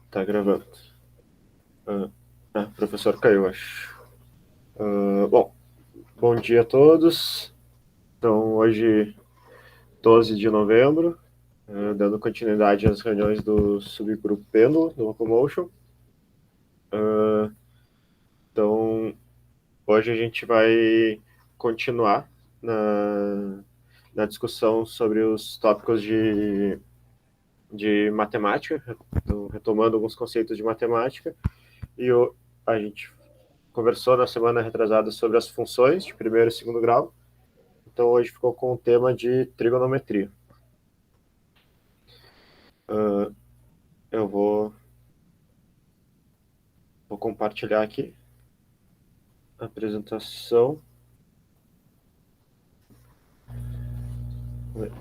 Tá gravando. O professor caiu, acho. Bom dia a todos. Então, hoje, 12 de novembro, dando continuidade às reuniões do subgrupo Pêndulo, do Locomotion. Então, hoje a gente vai continuar na discussão sobre os tópicos de matemática, retomando alguns conceitos de matemática, e a gente conversou na semana retrasada sobre as funções de primeiro e segundo grau, então hoje ficou com o tema de trigonometria. Eu vou compartilhar aqui a apresentação.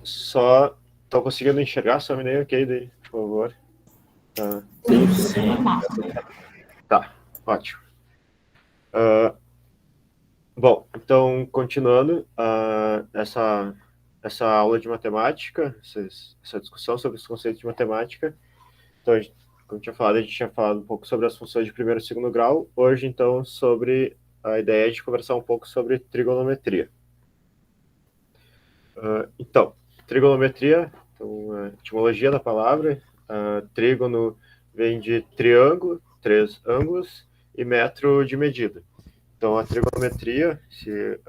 Só estou conseguindo enxergar, só me dê ok daí, por favor. Tá, ótimo. Bom, então, continuando essa aula de matemática, essa discussão sobre os conceitos de matemática. Então, como eu tinha falado, a gente tinha falado um pouco sobre as funções de primeiro e segundo grau. Hoje, então, sobre a ideia de conversar um pouco sobre trigonometria. Então, trigonometria, então, a etimologia da palavra, trígono vem de triângulo, 3 ângulos, e metro de medida. Então, a trigonometria, esse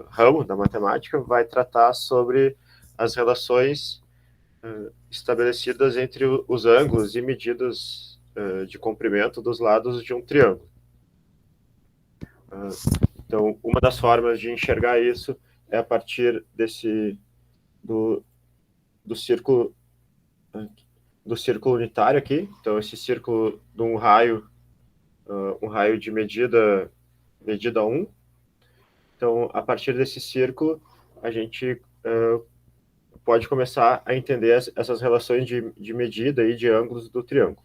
ramo da matemática, vai tratar sobre as relações estabelecidas entre os ângulos e medidas de comprimento dos lados de um triângulo. Então, uma das formas de enxergar isso é a partir do círculo unitário aqui. Então, esse círculo de um raio de medida 1. Então, a partir desse círculo, a gente pode começar a entender essas relações de medida e de ângulos do triângulo.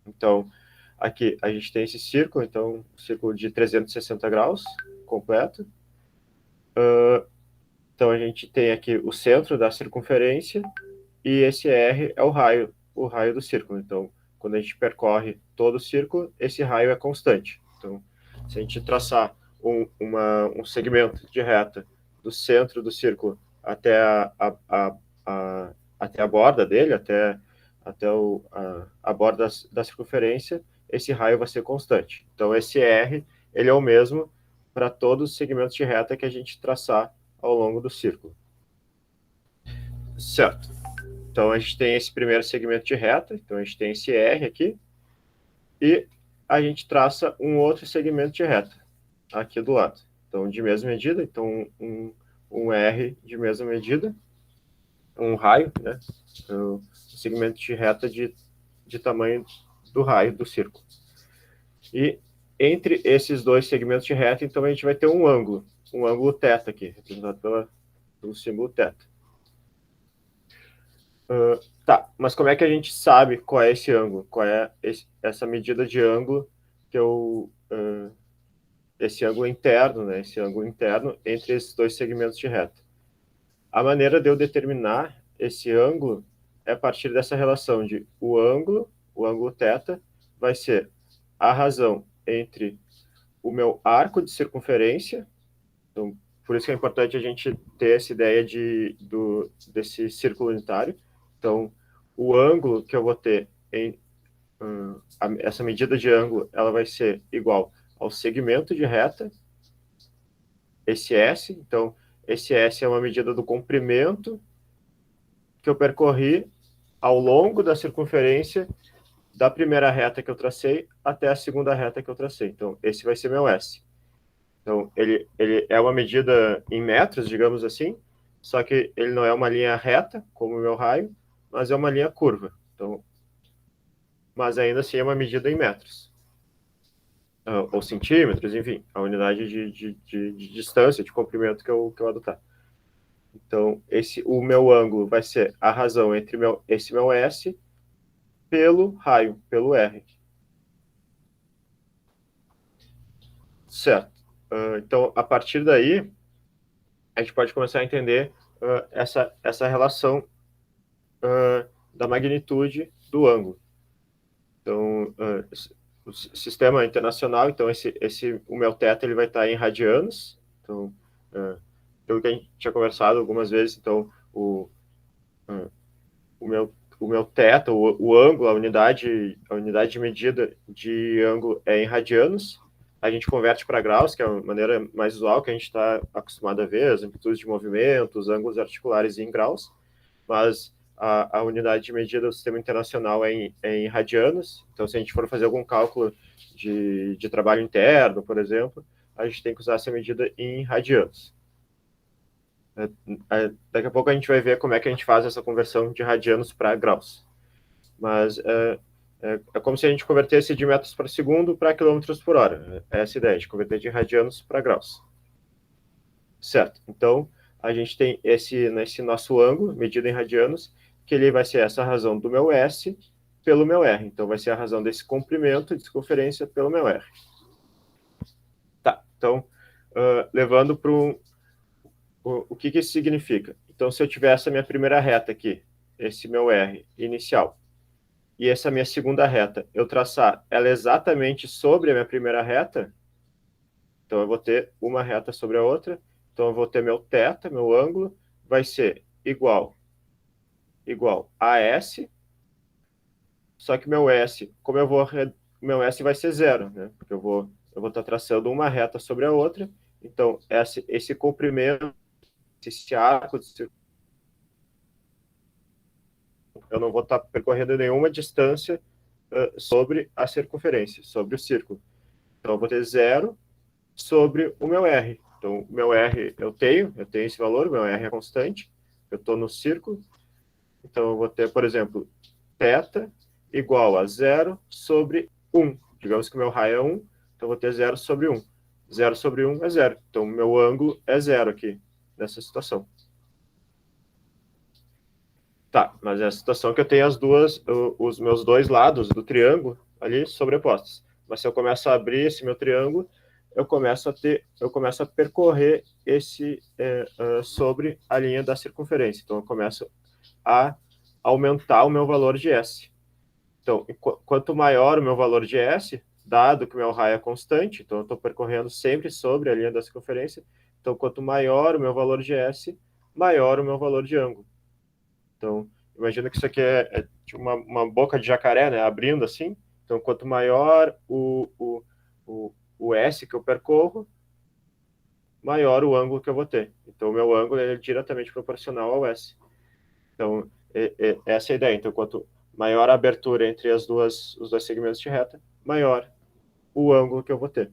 Então, aqui a gente tem esse círculo, então, um círculo de 360 graus completo. Então, a gente tem aqui o centro da circunferência e esse R é o raio do círculo. Então, quando a gente percorre todo o círculo, esse raio é constante. Então, se a gente traçar um segmento de reta do centro do círculo até até a borda dele, até a borda da circunferência, esse raio vai ser constante. Então, esse R ele é o mesmo para todos os segmentos de reta que a gente traçar ao longo do círculo. Certo. Então, a gente tem esse primeiro segmento de reta, então a gente tem esse R aqui, e a gente traça um outro segmento de reta aqui do lado. Então, de mesma medida, então um R de mesma medida, um raio, né? Um segmento de reta de tamanho do raio do círculo. E entre esses dois segmentos de reta, então a gente vai ter um ângulo θ aqui, representado pelo símbolo θ. Tá, mas como é que a gente sabe qual é esse ângulo? Qual é essa medida de ângulo que esse ângulo interno, né? Esse ângulo interno entre esses dois segmentos de reta. A maneira de eu determinar esse ângulo é a partir dessa relação de o ângulo θ, vai ser a razão entre o meu arco de circunferência. Então, por isso que é importante a gente ter essa ideia desse círculo unitário. Então, o ângulo que eu vou ter essa medida de ângulo, ela vai ser igual ao segmento de reta, esse S. Então, esse S é uma medida do comprimento que eu percorri ao longo da circunferência da primeira reta que eu tracei até a segunda reta que eu tracei. Então, esse vai ser meu S. Então, ele é uma medida em metros, digamos assim, só que ele não é uma linha reta, como o meu raio, mas é uma linha curva. Então, mas ainda assim é uma medida em metros. Ou centímetros, enfim, a unidade de distância, de comprimento que eu adotar. Então, o meu ângulo vai ser a razão entre esse meu S pelo raio, pelo R. Certo. Então, a partir daí, a gente pode começar a entender essa relação da magnitude do ângulo. Então, o sistema internacional, então o meu θ ele vai estar em radianos. Então, pelo que a gente tinha conversado algumas vezes, então o meu θ, o ângulo, a unidade de medida de ângulo é em radianos. A gente converte para graus, que é a maneira mais usual que a gente está acostumado a ver, as amplitudes de movimento, os ângulos articulares em graus, mas a unidade de medida do sistema internacional é em radianos. Então, se a gente for fazer algum cálculo de trabalho interno, por exemplo, a gente tem que usar essa medida em radianos. Daqui a pouco a gente vai ver como é que a gente faz essa conversão de radianos para graus. Mas é como se a gente convertesse de metros por segundo para quilômetros por hora. É essa a ideia, de converter de radianos para graus. Certo. Então, a gente tem nesse nosso ângulo, medido em radianos, que ele vai ser essa razão do meu S pelo meu R. Então, vai ser a razão desse comprimento de circunferência pelo meu R. Tá. Então, levando para o que isso significa? Então, se eu tiver essa minha primeira reta aqui, esse meu R inicial, e essa minha segunda reta, eu traçar ela exatamente sobre a minha primeira reta, então eu vou ter uma reta sobre a outra, então eu vou ter meu θ, meu ângulo, vai ser igual a S, só que meu S, meu S vai ser zero, né? Porque eu vou estar traçando uma reta sobre a outra, então esse comprimento, esse arco de circunferência, eu não vou estar percorrendo nenhuma distância sobre a circunferência, sobre o círculo. Então, eu vou ter zero sobre o meu R. Então, o meu R eu tenho esse valor, meu R é constante, eu estou no círculo. Então, eu vou ter, por exemplo, θ igual a zero sobre 1. Digamos que o meu raio é 1, então eu vou ter zero sobre 1. Zero sobre 1 é zero. Então, o meu ângulo é zero aqui, nessa situação. Tá, mas é a situação que eu tenho os meus dois lados do triângulo ali sobrepostos. Mas se eu começo a abrir esse meu triângulo, eu começo a percorrer sobre a linha da circunferência. Então eu começo a aumentar o meu valor de S. Então, quanto maior o meu valor de S, dado que o meu raio é constante, então eu estou percorrendo sempre sobre a linha da circunferência, então quanto maior o meu valor de S, maior o meu valor de ângulo. Então, imagina que isso aqui é tipo uma boca de jacaré, né? Abrindo assim. Então, quanto maior o S que eu percorro, maior o ângulo que eu vou ter. Então, o meu ângulo é diretamente proporcional ao S. Então, essa é a ideia. Então, quanto maior a abertura entre os dois segmentos de reta, maior o ângulo que eu vou ter.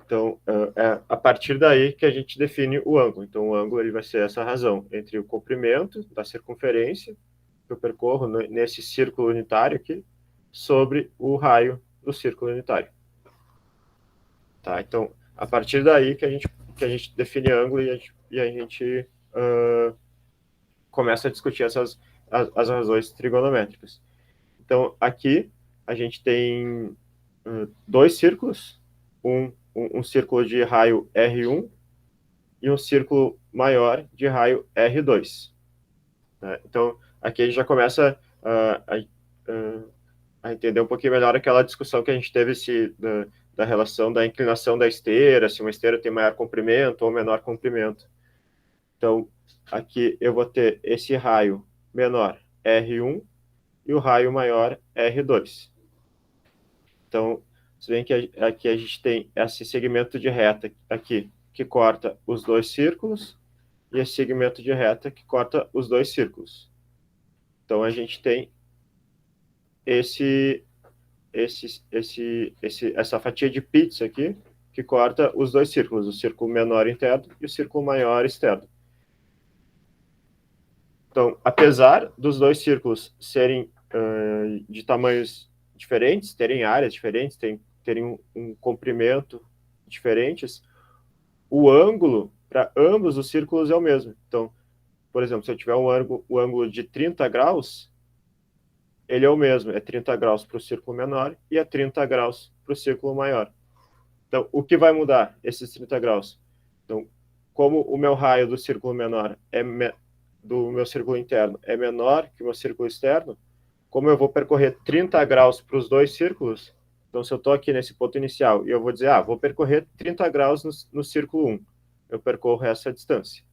Então, é a partir daí que a gente define o ângulo. Então, o ângulo ele vai ser essa razão entre o comprimento da circunferência que eu percorro nesse círculo unitário aqui, sobre o raio do círculo unitário. Tá? Então, a partir daí que a gente define ângulo e a gente começa a discutir as razões trigonométricas. Então, aqui a gente tem dois círculos, um círculo de raio R1 e um círculo maior de raio R2. Né? Então, aqui a gente já começa a entender um pouquinho melhor aquela discussão que a gente teve da relação da inclinação da esteira, se uma esteira tem maior comprimento ou menor comprimento. Então, aqui eu vou ter esse raio menor R1 e o raio maior R2. Então, você vê que aqui a gente tem esse segmento de reta aqui, que corta os dois círculos, e esse segmento de reta que corta os dois círculos. Então, a gente tem essa fatia de pizza aqui, que corta os dois círculos, o círculo menor interno e o círculo maior externo. Então, apesar dos dois círculos serem de tamanhos diferentes, terem áreas diferentes, terem um comprimento diferentes, o ângulo para ambos os círculos é o mesmo. Então, por exemplo, se eu tiver o ângulo de 30 graus, ele é o mesmo, é 30 graus para o círculo menor e é 30 graus para o círculo maior. Então, o que vai mudar esses 30 graus? Então, como o meu raio do círculo menor do meu círculo interno é menor que o meu círculo externo, como eu vou percorrer 30 graus para os dois círculos, então se eu estou aqui nesse ponto inicial e eu vou dizer, vou percorrer 30 graus no círculo 1, eu percorro essa distância.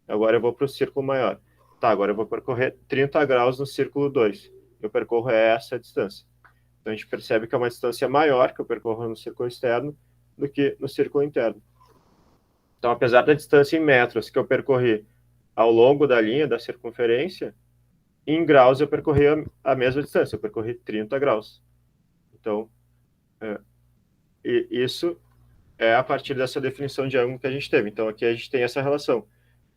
Agora eu vou para o círculo maior. Tá, agora eu vou percorrer 30 graus no círculo 2. Eu percorro essa distância. Então a gente percebe que é uma distância maior que eu percorro no círculo externo do que no círculo interno. Então, apesar da distância em metros que eu percorri ao longo da linha da circunferência, em graus eu percorri a mesma distância, eu percorri 30 graus. Então, isso é a partir dessa definição de ângulo que a gente teve. Então, aqui a gente tem essa relação.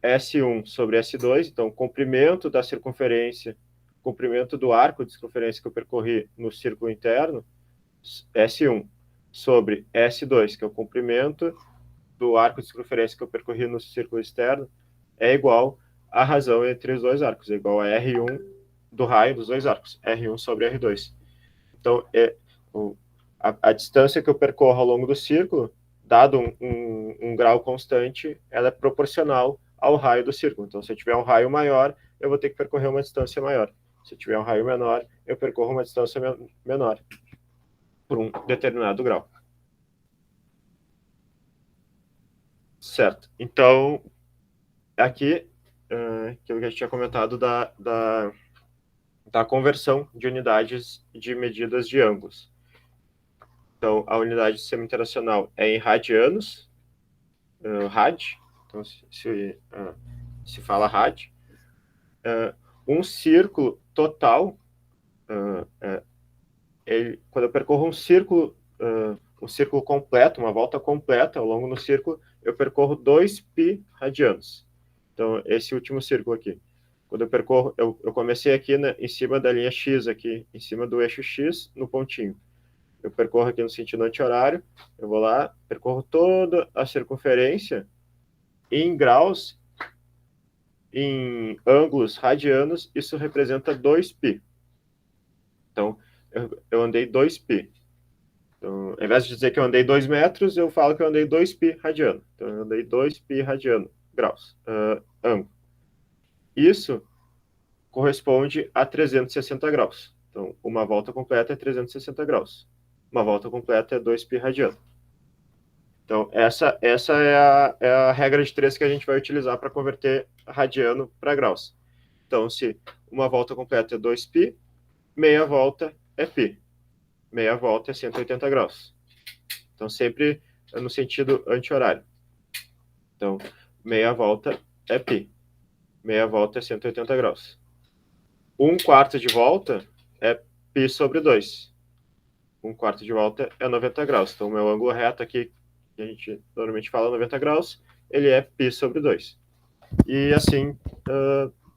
S1 sobre S2, então, comprimento da circunferência, comprimento do arco de circunferência que eu percorri no círculo interno, S1 sobre S2, que é o comprimento do arco de circunferência que eu percorri no círculo externo, é igual à razão entre os dois arcos, é igual a R1 do raio dos dois arcos, R1 sobre R2. Então, a distância que eu percorro ao longo do círculo, dado um grau constante, ela é proporcional ao raio do círculo. Então, se eu tiver um raio maior, eu vou ter que percorrer uma distância maior. Se eu tiver um raio menor, eu percorro uma distância menor por um determinado grau. Certo. Então, aqui, aquilo que a gente tinha comentado da conversão de unidades de medidas de ângulos. Então, a unidade de sistema internacional é em radianos, rad, então se fala rad. Um círculo total, quando eu percorro um círculo completo, uma volta completa ao longo do círculo, eu percorro 2π radianos. Então, esse último círculo aqui. Quando eu percorro, eu comecei aqui em cima da linha X, aqui, em cima do eixo X, no pontinho. Eu percorro aqui no sentido anti-horário, eu vou lá, percorro toda a circunferência em graus, em ângulos radianos, isso representa 2π. Então, eu andei 2π. Então, ao invés de dizer que eu andei 2 metros, eu falo que eu andei 2π radiano. Então, eu andei 2π radiano, graus, ângulo. Isso corresponde a 360 graus. Então, uma volta completa é 360 graus. Uma volta completa é 2π radiano. Então, essa é a regra de 3 que a gente vai utilizar para converter radiano para graus. Então, se uma volta completa é 2π, meia volta é π. Meia volta é 180 graus. Então, sempre no sentido anti-horário. Então, meia volta é π. Meia volta é 180 graus. 1/4 de volta é π sobre 2. 1/4 de volta é 90 graus. Então, o meu ângulo reto aqui, que a gente normalmente fala 90 graus, ele é π sobre 2. E assim,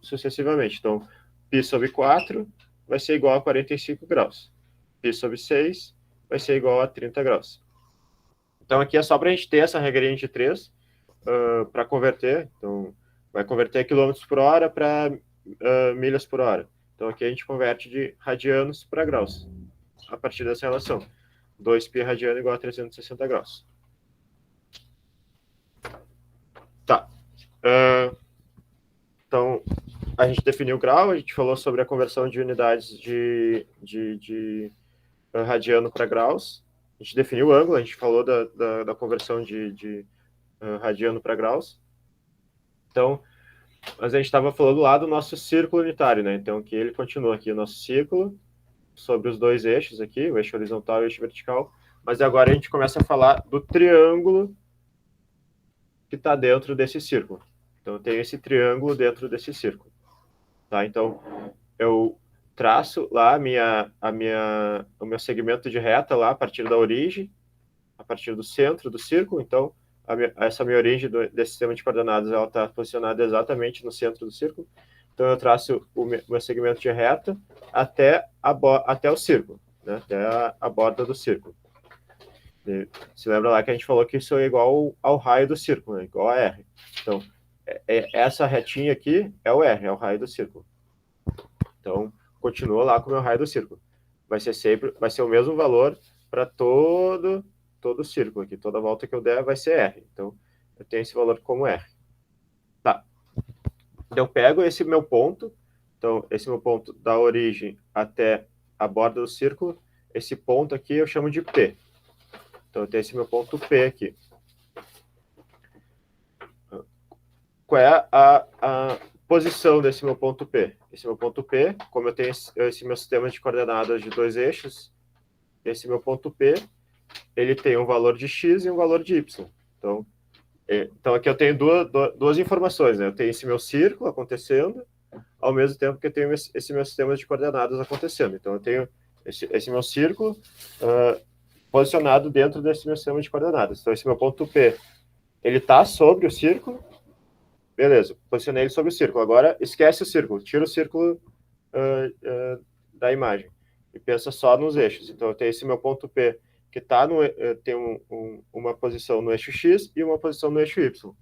sucessivamente. Então, π sobre 4 vai ser igual a 45 graus. Π sobre 6 vai ser igual a 30 graus. Então, aqui é só para a gente ter essa regrinha de 3 para converter. Então, vai converter quilômetros por hora para milhas por hora. Então, aqui a gente converte de radianos para graus, a partir dessa relação. 2π radiano igual a 360 graus. Tá. Então, a gente definiu o grau, a gente falou sobre a conversão de unidades de radiano para graus. A gente definiu o ângulo, a gente falou da conversão de radiano para graus. Então, mas a gente estava falando lá do nosso círculo unitário, né? Então, que ele continua aqui, o nosso círculo, sobre os dois eixos aqui, o eixo horizontal e o eixo vertical. Mas agora a gente começa a falar do triângulo que está dentro desse círculo. Então, eu tenho esse triângulo dentro desse círculo. Tá? Então, eu traço lá o meu segmento de reta lá, a partir da origem, a partir do centro do círculo. Então, essa minha origem desse sistema de coordenadas, ela está posicionada exatamente no centro do círculo. Então, eu traço o meu segmento de reta até o círculo, né? Até a borda do círculo. Se lembra lá que a gente falou que isso é igual ao raio do círculo, né? Igual a R. Então, essa retinha aqui é o R, é o raio do círculo. Então, continua lá com o meu raio do círculo. Vai ser o mesmo valor para todo o círculo aqui. Toda volta que eu der vai ser R. Então, eu tenho esse valor como R. Tá. Então, eu pego esse meu ponto, Então, esse meu ponto da origem até a borda do círculo, esse ponto aqui eu chamo de P. Então, eu tenho esse meu ponto P aqui. Qual é a posição desse meu ponto P? Esse meu ponto P, como eu tenho esse meu sistema de coordenadas de 2 eixos, esse meu ponto P, ele tem um valor de x e um valor de y. Então aqui eu tenho duas informações, né? Eu tenho esse meu círculo acontecendo, ao mesmo tempo que eu tenho esse meu sistema de coordenadas acontecendo. Então eu tenho esse meu círculo posicionado dentro desse meu sistema de coordenadas. Então esse meu ponto P, ele está sobre o círculo. Beleza, posicionei ele sobre o círculo. Agora esquece o círculo, tira o círculo da imagem e pensa só nos eixos. Então eu tenho esse meu ponto P que tem uma posição no eixo X e uma posição no eixo Y.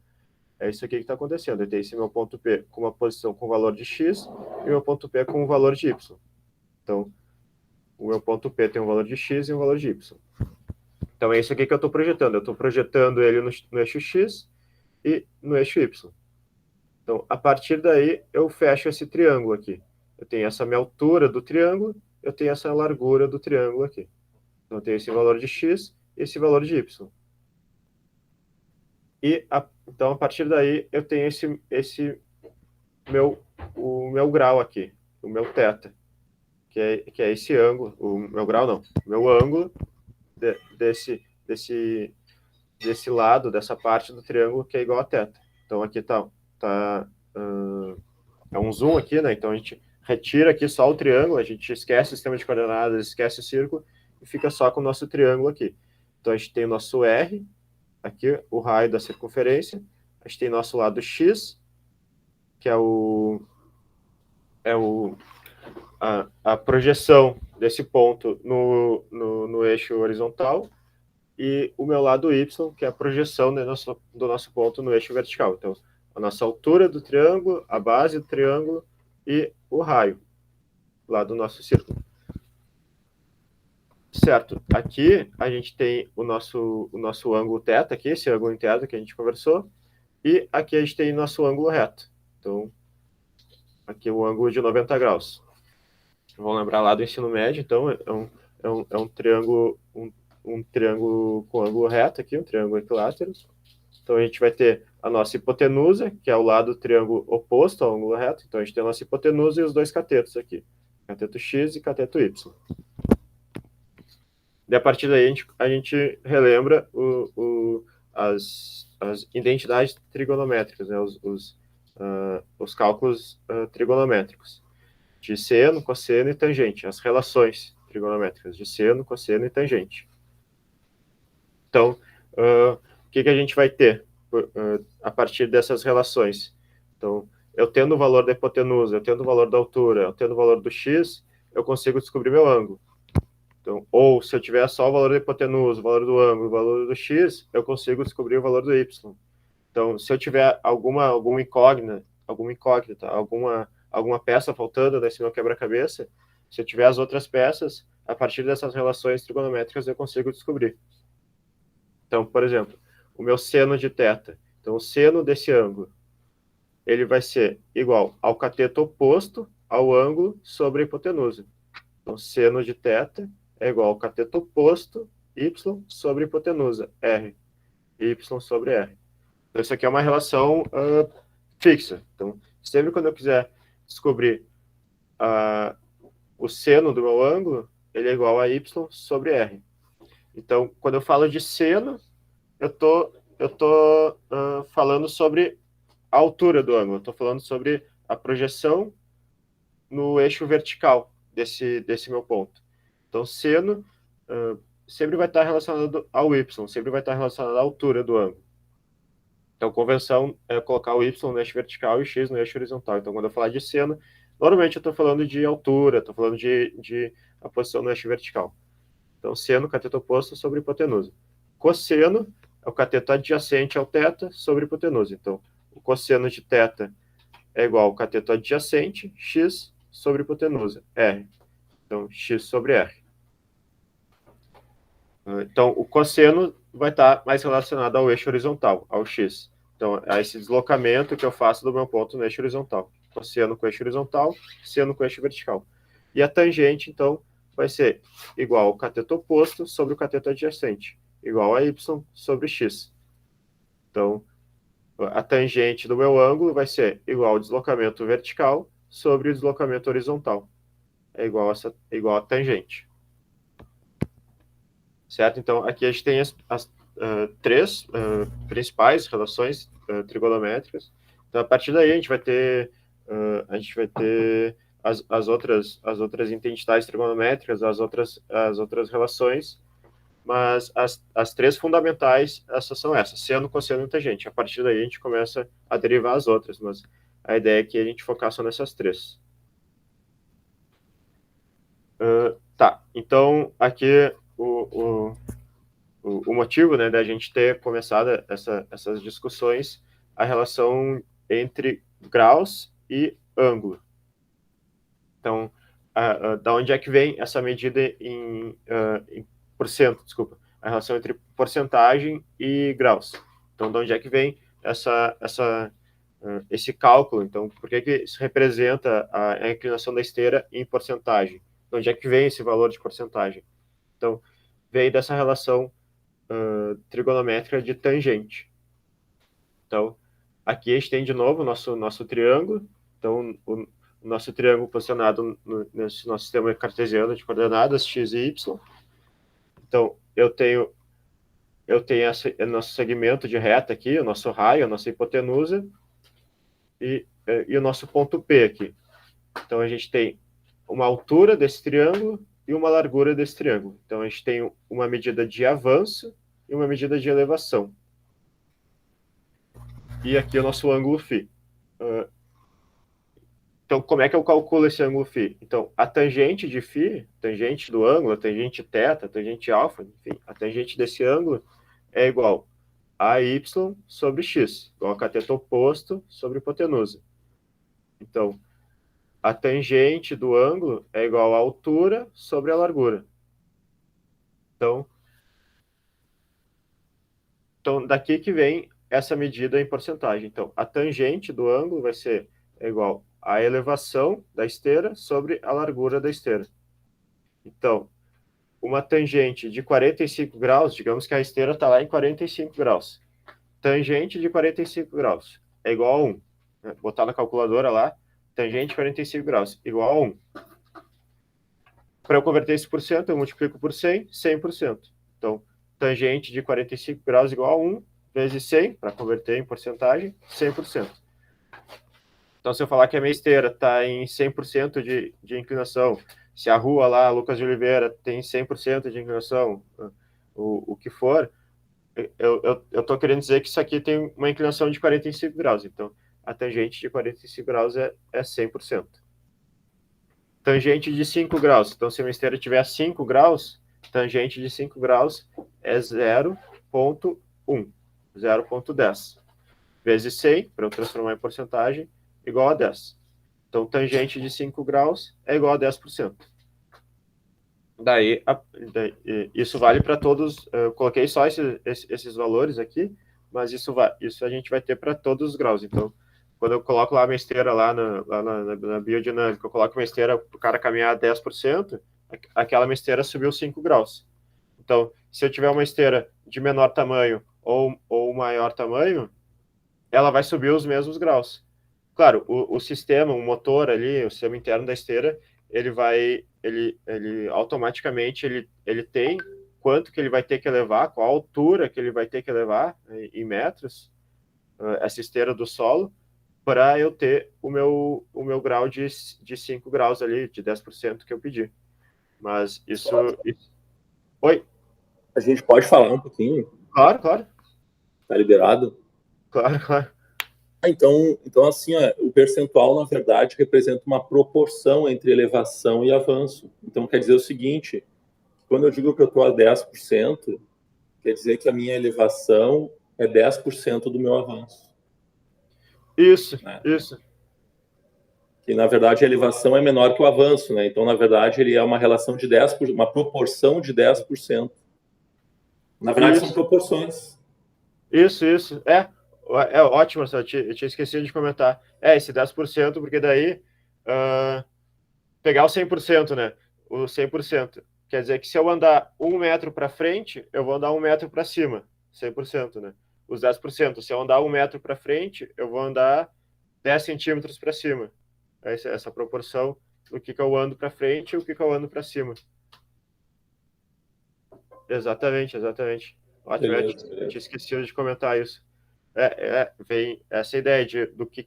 É isso aqui que está acontecendo. Eu tenho esse meu ponto P com uma posição com valor de X e meu ponto P com um valor de Y. Então, o meu ponto P tem um valor de X e um valor de Y. Então, é isso aqui que eu estou projetando. Eu estou projetando ele no eixo X e no eixo Y. Então, a partir daí, eu fecho esse triângulo aqui. Eu tenho essa minha altura do triângulo, eu tenho essa largura do triângulo aqui. Então, eu tenho esse valor de X e esse valor de Y. Então, a partir daí, eu tenho o meu grau aqui, o meu θ, que é esse ângulo, o meu grau não, o meu ângulo desse lado, dessa parte do triângulo que é igual a θ. Então, aqui é um zoom aqui, né? Então, a gente retira aqui só o triângulo, a gente esquece o sistema de coordenadas, esquece o círculo, e fica só com o nosso triângulo aqui. Então, a gente tem o nosso R, aqui, o raio da circunferência, a gente tem nosso lado X, que é a projeção desse ponto no eixo horizontal, e o meu lado Y, que é a projeção do nosso ponto no eixo vertical. Então, a nossa altura do triângulo, a base do triângulo e o raio lá do nosso círculo. Certo, aqui a gente tem o nosso ângulo θ, aqui, esse ângulo em θ que a gente conversou, e aqui a gente tem o nosso ângulo reto. Então, aqui o ângulo de 90 graus. Vamos lembrar lá do ensino médio, então é um triângulo com ângulo reto aqui, um triângulo equilátero. Então a gente vai ter a nossa hipotenusa, que é o lado do triângulo oposto ao ângulo reto. Então a gente tem a nossa hipotenusa e os dois catetos aqui, cateto X e cateto Y. E a partir daí a gente relembra as identidades trigonométricas, né? Os cálculos trigonométricos de seno, cosseno e tangente, as relações trigonométricas de seno, cosseno e tangente. Então, o que a gente vai ter a partir dessas relações? Então, eu tendo o valor da hipotenusa, eu tendo o valor da altura, eu tendo o valor do x, eu consigo descobrir meu ângulo. Então, ou se eu tiver só o valor da hipotenusa, o valor do ângulo, o valor do x, eu consigo descobrir o valor do y. Então, se eu tiver alguma incógnita, alguma peça faltando nesse meu quebra-cabeça, se eu tiver as outras peças, a partir dessas relações trigonométricas eu consigo descobrir. Então, por exemplo, o meu seno de θ. Então, o seno desse ângulo, ele vai ser igual ao cateto oposto ao ângulo sobre a hipotenusa. Então, seno de θ é igual ao cateto oposto, y sobre a hipotenusa, r. Y sobre r. Então, isso aqui é uma relação fixa. Então, sempre quando eu quiser descobrir o seno do meu ângulo, ele é igual a y sobre r. Então, quando eu falo de seno, eu tô falando sobre a altura do ângulo. Eu estou falando sobre a projeção no eixo vertical desse meu ponto. Então, seno sempre vai estar relacionado ao y, sempre vai estar relacionado à altura do ângulo. Então, convenção é colocar o y no eixo vertical e o x no eixo horizontal. Então, quando eu falar de seno, normalmente eu estou falando de altura, estou falando de a posição no eixo vertical. Então, seno, cateto oposto sobre hipotenusa. Cosseno é o cateto adjacente ao θ sobre hipotenusa. Então, o cosseno de θ é igual ao cateto adjacente, x sobre hipotenusa, r. Então, x sobre r. Então, o cosseno vai estar mais relacionado ao eixo horizontal, ao x. Então, é esse deslocamento que eu faço do meu ponto no eixo horizontal. cosseno com eixo horizontal, seno com eixo vertical. E a tangente, então, vai ser igual ao cateto oposto sobre o cateto adjacente, igual a y sobre x. Então, a tangente do meu ângulo vai ser igual ao deslocamento vertical sobre o deslocamento horizontal. É igual a tangente. Certo? Então, aqui a gente tem as três principais relações trigonométricas. Então, a partir daí, a gente vai ter as outras intensidades trigonométricas, as outras relações, mas as três fundamentais, são essas, seno, cosseno e tangente. A partir daí, a gente começa a derivar as outras, mas a ideia aqui é a gente focar só nessas três. Tá, então, aqui o motivo, né, da gente ter começado essas discussões, a relação entre graus e ângulo. Então, da onde é que vem essa medida em porcento, desculpa, a relação entre porcentagem e graus. Então, de onde é que vem esse cálculo? Então, por que isso representa a inclinação da esteira em porcentagem? De onde é que vem esse valor de porcentagem? Então, vem dessa relação trigonométrica de tangente. Então, aqui a gente tem de novo o nosso triângulo. Então, o nosso triângulo posicionado nesse nosso sistema cartesiano de coordenadas x e y. Então, eu tenho o nosso segmento de reta aqui, o nosso raio, a nossa hipotenusa, e o nosso ponto P aqui. Então, a gente tem uma altura desse triângulo e uma largura desse triângulo. Então, a gente tem uma medida de avanço e uma medida de elevação. E aqui é o nosso ângulo φ. Então, como é que eu calculo esse ângulo φ? Então, a tangente de φ, tangente do ângulo, a tangente θ, a tangente alfa, enfim, a tangente desse ângulo é igual a y sobre x, igual a cateto oposto sobre hipotenusa. Então, a tangente do ângulo é igual à altura sobre a largura. Então, daqui que vem essa medida em porcentagem. Então, a tangente do ângulo vai ser igual à elevação da esteira sobre a largura da esteira. Então, uma tangente de 45 graus, digamos que a esteira está lá em 45 graus. Tangente de 45 graus é igual a 1. Botar na calculadora lá, tangente de 45 graus igual a 1. Para eu converter isso por cento, eu multiplico por 100, 100%. Então, tangente de 45 graus igual a 1 vezes 100, para converter em porcentagem, 100%. Então, se eu falar que a minha esteira está em 100% de inclinação, se a rua lá, Lucas de Oliveira, tem 100% de inclinação, o que for, eu estou querendo dizer que isso aqui tem uma inclinação de 45 graus. Então, a tangente de 45 graus é 100%. Tangente de 5 graus. Então, se a minha esteira tiver 5 graus, tangente de 5 graus é 0,1, 0,10. Vezes 100, para eu transformar em porcentagem, igual a 10. Então, tangente de 5 graus é igual a 10%. Daí isso vale para todos. Eu coloquei só esses valores aqui, mas isso a gente vai ter para todos os graus. Então, quando eu coloco lá a minha esteira lá na biodinâmica, eu coloco minha esteira para o cara caminhar 10%, aquela minha esteira subiu 5 graus. Então, se eu tiver uma esteira de menor tamanho ou maior tamanho, ela vai subir os mesmos graus. Claro, o sistema, o motor ali, o sistema interno da esteira, ele automaticamente ele tem quanto que ele vai ter que elevar, qual a altura que ele vai ter que elevar em metros, essa esteira do solo, para eu ter o meu grau de 5 graus ali, de 10% que eu pedi. Mas isso... Oi? A gente pode falar um pouquinho? Claro, claro. Tá liberado? Claro, claro. Então assim, o percentual, na verdade, representa uma proporção entre elevação e avanço. Então, quer dizer o seguinte, quando eu digo que eu estou a 10%, quer dizer que a minha elevação é 10% do meu avanço. Isso, né? Isso. Que, na verdade, a elevação é menor que o avanço, né? Então, na verdade, ele é uma relação de 10%, uma proporção de 10%. Na verdade, são proporções. Isso. É ótimo, eu tinha esquecido de comentar. Esse 10%, porque daí pegar o 100%, né? O 100%. Quer dizer que se eu andar 1 metro para frente, eu vou andar 1 metro para cima. 100%, né? Os 10%. Se eu andar 1 metro para frente, eu vou andar 10 centímetros para cima. Essa proporção do que eu ando para frente e o que eu ando para cima. Exatamente, exatamente. Ótimo, Beleza, eu tinha beleza. esquecido de comentar isso. Vem essa ideia do que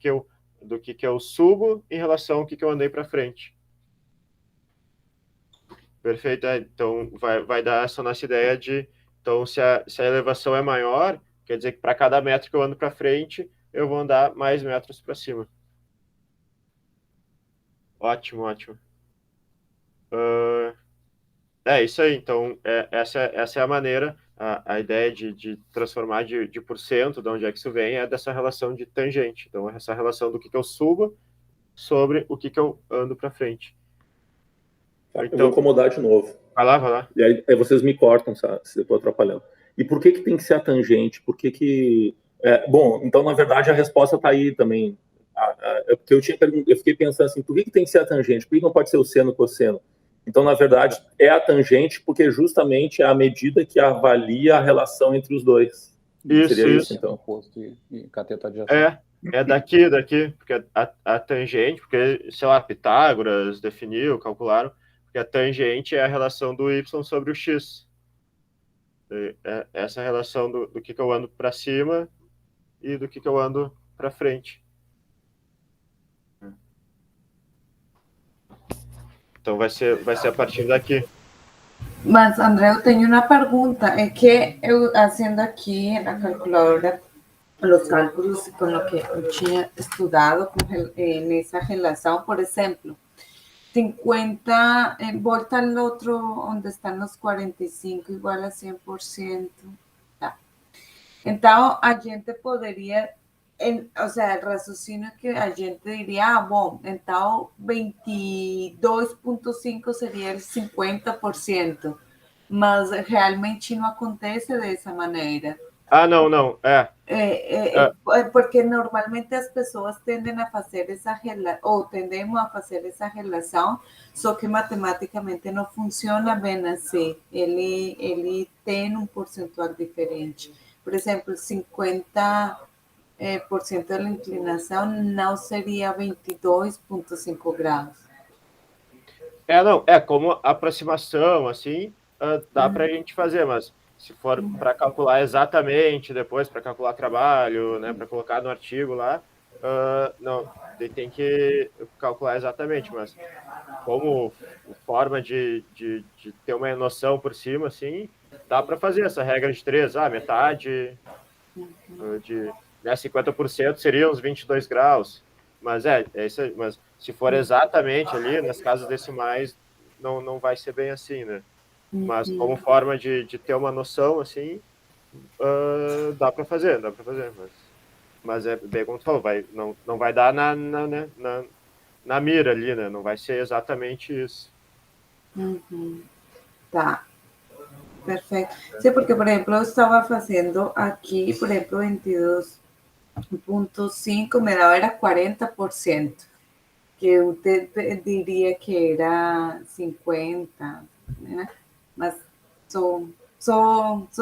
eu subo em relação ao que eu andei para frente. Perfeito. Então, vai dar essa nossa ideia de... Então, se a elevação é maior, quer dizer que para cada metro que eu ando para frente, eu vou andar mais metros para cima. Ótimo, ótimo. É isso aí. Então, essa é a maneira, a ideia de transformar de porcento, de onde é que isso vem, é dessa relação de tangente. Então, essa relação do que eu subo sobre o que eu ando para frente. Tá, eu vou Então, incomodar de novo. vai lá, vai lá. E aí vocês me cortam, sabe, se eu estou atrapalhando. E por que tem que ser a tangente? Por que que... bom, então, na verdade, a resposta está aí também. Porque eu fiquei pensando assim, por que tem que ser a tangente? Por que não pode ser o seno cosseno? Então, na verdade, é a tangente porque justamente é a medida que avalia a relação entre os dois. Seria isso, então? Oposto e cateto adjacente. É daqui, porque a tangente, porque, sei lá, Pitágoras definiu, calcularam, que a tangente é a relação do y sobre o x. Essa relação do que eu ando para cima e do que eu ando para frente. Então vai ser a partir daqui. Mas, André, eu tenho uma pergunta. É que eu, fazendo aqui na calculadora, os cálculos com o que eu tinha estudado nessa relação, por exemplo, 50, volta al outro, onde estão os 45 igual a 100%. Tá. Então, a gente poderia, o sea, o raciocínio que a gente diria, bom, então 22,5 seria o 50%, mas realmente não acontece dessa maneira. Não. Porque normalmente as pessoas tendem a fazer essa relação, ou tendemos a fazer essa relação, só que matematicamente não funciona bem assim. Ele tem um percentual diferente. Por exemplo, 50% da inclinação não seria 22,5 graus. Como aproximação, assim, dá para a gente fazer, mas se for para calcular exatamente, depois para calcular trabalho, né, para colocar no artigo lá, não, tem que calcular exatamente, mas como forma de ter uma noção por cima, assim, dá para fazer essa regra de 3, metade de 50% seria uns 22 graus, mas isso aí, mas se for exatamente ali, nas casas decimais, não vai ser bem assim, né? Mas como forma de ter uma noção, assim, dá para fazer, mas é bem como tu falou, não vai dar na mira ali, né? Não vai ser exatamente isso. Tá. Perfecto. Sí, porque por ejemplo estaba haciendo aquí, por ejemplo, 22,5 me daba era 40%, que usted diría que era 50, né? Mas só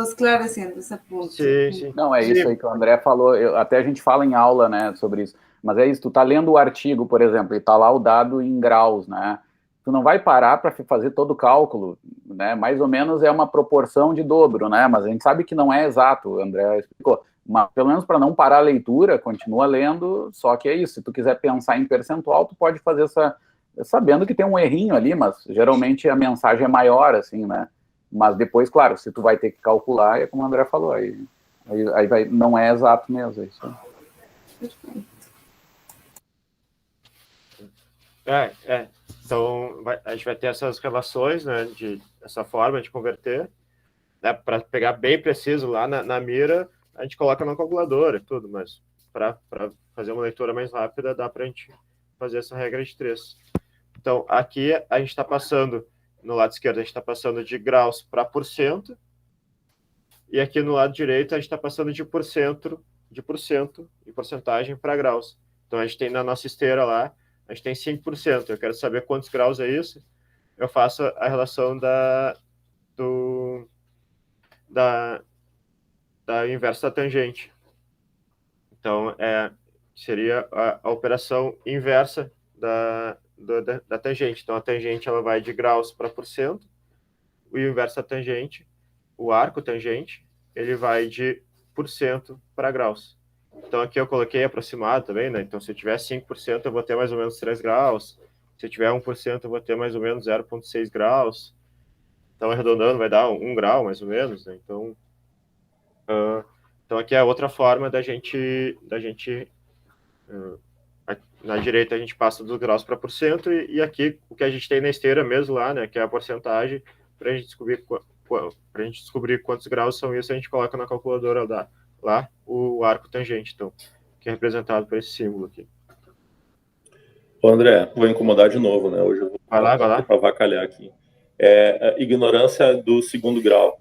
esclarecendo esse ponto. Sim. Não, é isso aí que o André falou, até a gente fala em aula, né, sobre isso, mas é isso, tu tá lendo o artigo, por exemplo, e tá lá o dado em graus, né, tu não vai parar para fazer todo o cálculo, né, mais ou menos é uma proporção de dobro, né, mas a gente sabe que não é exato, o André explicou, mas pelo menos para não parar a leitura, continua lendo, só que é isso, se tu quiser pensar em percentual, tu pode fazer sabendo que tem um errinho ali, mas geralmente a mensagem é maior, assim, né, mas depois, claro, se tu vai ter que calcular, é como o André falou, aí vai, não é exato mesmo, é isso. Então, a gente vai ter essas relações, né, essa forma de converter, né, para pegar bem preciso lá na mira, a gente coloca na calculadora e tudo, mas para fazer uma leitura mais rápida, dá para a gente fazer essa regra de 3. Então, aqui a gente está passando, no lado esquerdo, a gente está passando de graus para porcento, e aqui no lado direito a gente está passando de porcento de porcento e porcentagem para graus. Então, a gente tem na nossa esteira lá, a gente tem 5%. Eu quero saber quantos graus é isso. Eu faço a relação da inversa da tangente. Então, seria a operação inversa da tangente. Então, a tangente ela vai de graus para porcento, o inverso da tangente, o arco tangente, ele vai de porcento para graus. Então, aqui eu coloquei aproximado também, né? Então, se eu tiver 5%, eu vou ter mais ou menos 3 graus. Se eu tiver 1%, eu vou ter mais ou menos 0,6 graus. Então, arredondando, vai dar 1 grau, mais ou menos, né? Então, aqui é outra forma da gente na direita a gente passa dos graus para porcento, e aqui o que a gente tem na esteira mesmo lá, né, que é a porcentagem, para a gente descobrir quantos graus são isso, a gente coloca na calculadora lá o arco tangente, então, que é representado por esse símbolo aqui. Ô André, vou incomodar de novo, né? Hoje eu vou vai lá. para avacalhar aqui. Ignorância do segundo grau.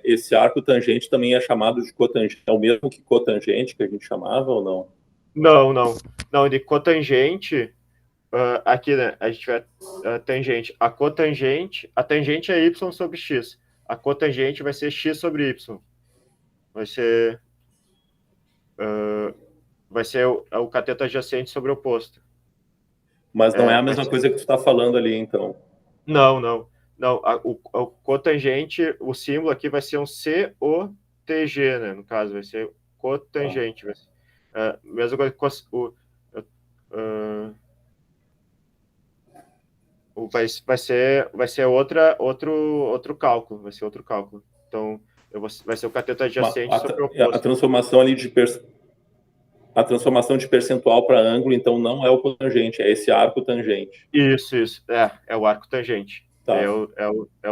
Esse arco tangente também é chamado de cotangente. É o mesmo que cotangente que a gente chamava ou não? Não, de cotangente, aqui, né, a gente vai tangente. A tangente é y sobre x. A cotangente vai ser x sobre y. Vai ser o cateto adjacente sobre o oposto. Mas não é a mesma coisa que tu está falando ali, então. Não. O cotangente, o símbolo aqui vai ser um COTG, né? No caso, vai ser cotangente. Mesma coisa que vai ser outro cálculo. Vai ser outro cálculo. Então, vai ser o cateto adjacente sobre o oposto. A transformação ali a transformação de percentual para ângulo, então, não é o cotangente, é esse arco tangente. Isso. É o arco tangente. Tá. É o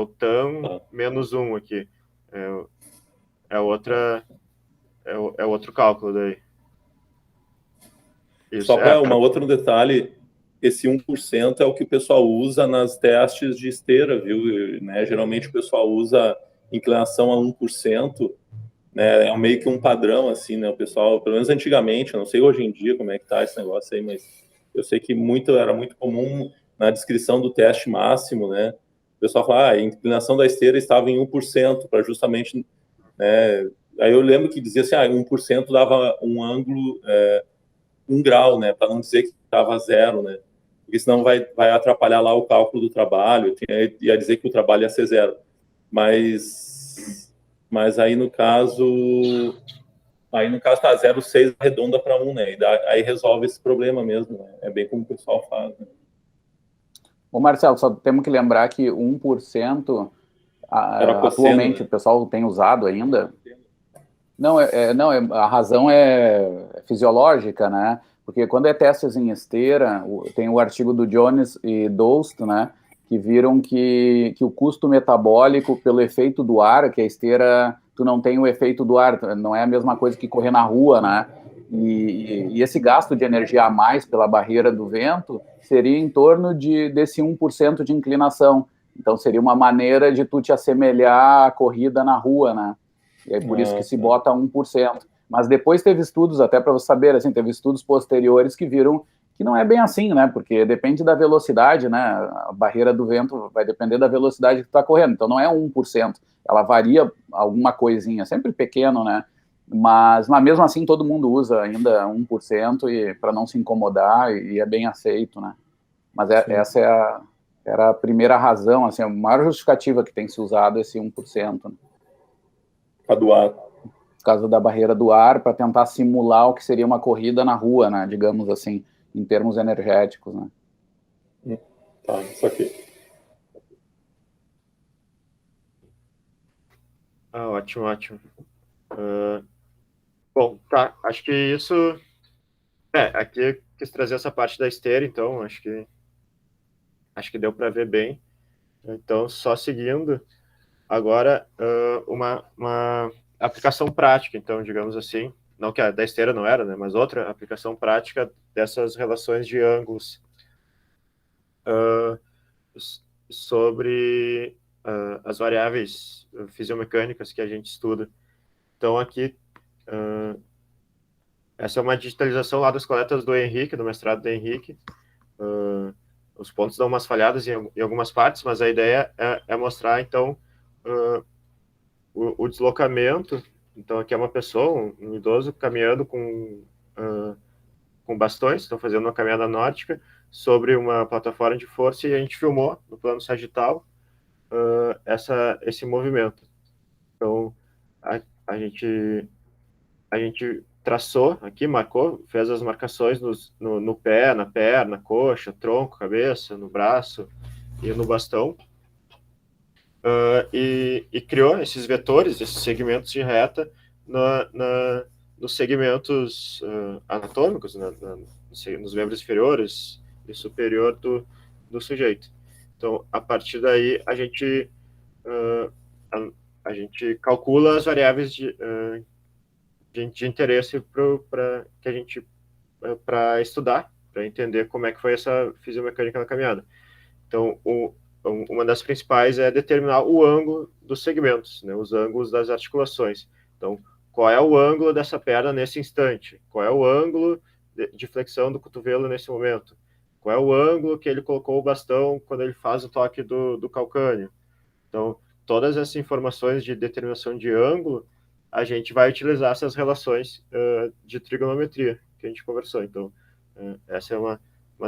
tan menos 1 aqui. É outro cálculo daí. Isso, só para outro detalhe, esse 1% é o que o pessoal usa nas testes de esteira, viu? Né? Geralmente o pessoal usa inclinação a 1%, né? É meio que um padrão, assim, né? O pessoal, pelo menos antigamente, eu não sei hoje em dia como é que tá esse negócio aí, mas eu sei que era muito comum na descrição do teste máximo, né? O pessoal fala, a inclinação da esteira estava em 1%, para justamente, né? Aí eu lembro que dizia assim, 1% dava um ângulo, 1 grau, né? Para não dizer que estava 0, né? Porque senão vai atrapalhar lá o cálculo do trabalho, ia dizer que o trabalho ia ser 0. Mas aí no caso tá 0,6 arredonda para 1, né? Aí resolve esse problema mesmo, né? É bem como o pessoal faz, né? Ô Marcelo, só temos que lembrar que 1% atualmente, né? O pessoal tem usado ainda. Não, a razão é fisiológica, né? Porque quando é testes em esteira, tem o artigo do Jones e Dost, né? Que viram que o custo metabólico pelo efeito do ar, que a esteira, tu não tem o efeito do ar, não é a mesma coisa que correr na rua, né? E esse gasto de energia a mais pela barreira do vento seria em torno desse 1% de inclinação. Então, seria uma maneira de tu te assemelhar à corrida na rua, né? E é por isso que se bota 1%. Mas depois teve estudos, até para você saber, assim, teve estudos posteriores que viram que não é bem assim, né? Porque depende da velocidade, né? A barreira do vento vai depender da velocidade que tu está correndo. Então, não é 1%. Ela varia alguma coisinha, sempre pequeno, né? Mas mesmo assim, todo mundo usa ainda 1% para não se incomodar e é bem aceito, né? Mas essa era a primeira razão, assim, a maior justificativa que tem se usado esse 1%. Né? Do ar. Por causa da barreira do ar, para tentar simular o que seria uma corrida na rua, né? Digamos assim, em termos energéticos, né? Tá, isso aqui. Ótimo. Bom, tá, acho que isso... aqui eu quis trazer essa parte da esteira, então acho que deu para ver bem. Então, só seguindo, agora uma aplicação prática, então, digamos assim, não que a da esteira não era, né, mas outra aplicação prática dessas relações de ângulos sobre as variáveis fisiomecânicas que a gente estuda. Então, aqui Essa é uma digitalização lá das coletas do Henrique, do mestrado do Henrique. Os pontos dão umas falhadas em algumas partes, mas a ideia é mostrar, então, o deslocamento. Então, aqui é uma pessoa, um idoso, caminhando com bastões, estão fazendo uma caminhada nórdica sobre uma plataforma de força, e a gente filmou no plano sagital esse movimento. Então, a gente traçou aqui, marcou, fez as marcações no pé, na perna, coxa, tronco, cabeça, no braço e no bastão, e criou esses vetores, esses segmentos de reta nos segmentos anatômicos, nos membros inferiores e superior do sujeito. Então, a partir daí, a gente calcula as variáveis de interesse para estudar, para entender como é que foi essa fisiomecânica da caminhada. Então, uma das principais é determinar o ângulo dos segmentos, né, os ângulos das articulações. Então, qual é o ângulo dessa perna nesse instante? Qual é o ângulo de flexão do cotovelo nesse momento? Qual é o ângulo que ele colocou o bastão quando ele faz o toque do calcâneo? Então, todas essas informações de determinação de ângulo, a gente vai utilizar essas relações de trigonometria que a gente conversou. Então, essa é uma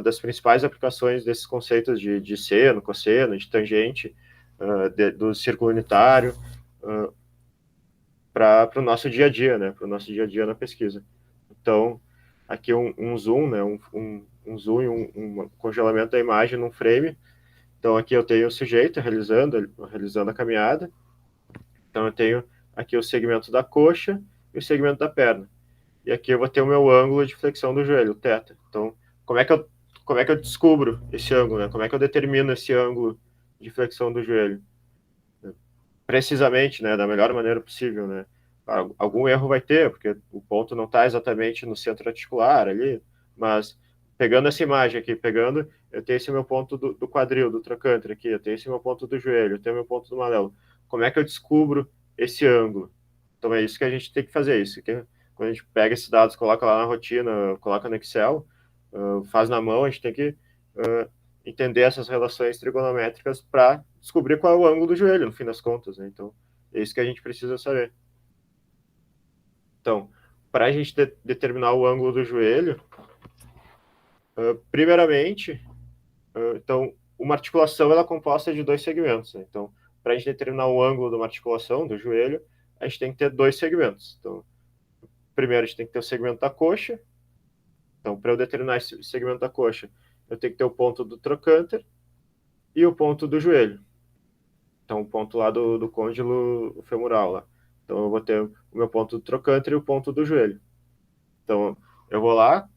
das principais aplicações desses conceitos de seno, cosseno, de tangente, do círculo unitário, para o nosso dia a dia, né? Para o nosso dia a dia na pesquisa. Então, aqui um zoom, né? Um zoom e um congelamento da imagem num frame. Então, aqui eu tenho o sujeito realizando a caminhada. Então, eu tenho aqui o segmento da coxa e o segmento da perna. E aqui eu vou ter o meu ângulo de flexão do joelho, o θ. Então, como é que eu descubro esse ângulo, né? Como é que eu determino esse ângulo de flexão do joelho? Precisamente, né? Da melhor maneira possível, né? Algum erro vai ter, porque o ponto não está exatamente no centro articular ali, mas pegando essa imagem aqui, eu tenho esse meu ponto do quadril, do trocânter aqui, eu tenho esse meu ponto do joelho, eu tenho meu ponto do malelo. Como é que eu descubro esse ângulo? Então é isso que a gente tem que fazer, isso. Quando a gente pega esses dados, coloca lá na rotina, coloca no Excel, faz na mão, a gente tem que entender essas relações trigonométricas para descobrir qual é o ângulo do joelho, no fim das contas, né? Então, é isso que a gente precisa saber. Então, para a gente determinar o ângulo do joelho, primeiramente, então, uma articulação ela é composta de dois segmentos, né? Então, para a gente determinar o ângulo de uma articulação, do joelho, a gente tem que ter dois segmentos. Então, primeiro a gente tem que ter o segmento da coxa. Então, para eu determinar esse segmento da coxa, eu tenho que ter o ponto do trocânter e o ponto do joelho. Então, o ponto lá do côndilo femoral lá. Então, eu vou ter o meu ponto do trocânter e o ponto do joelho. Então, eu vou lá.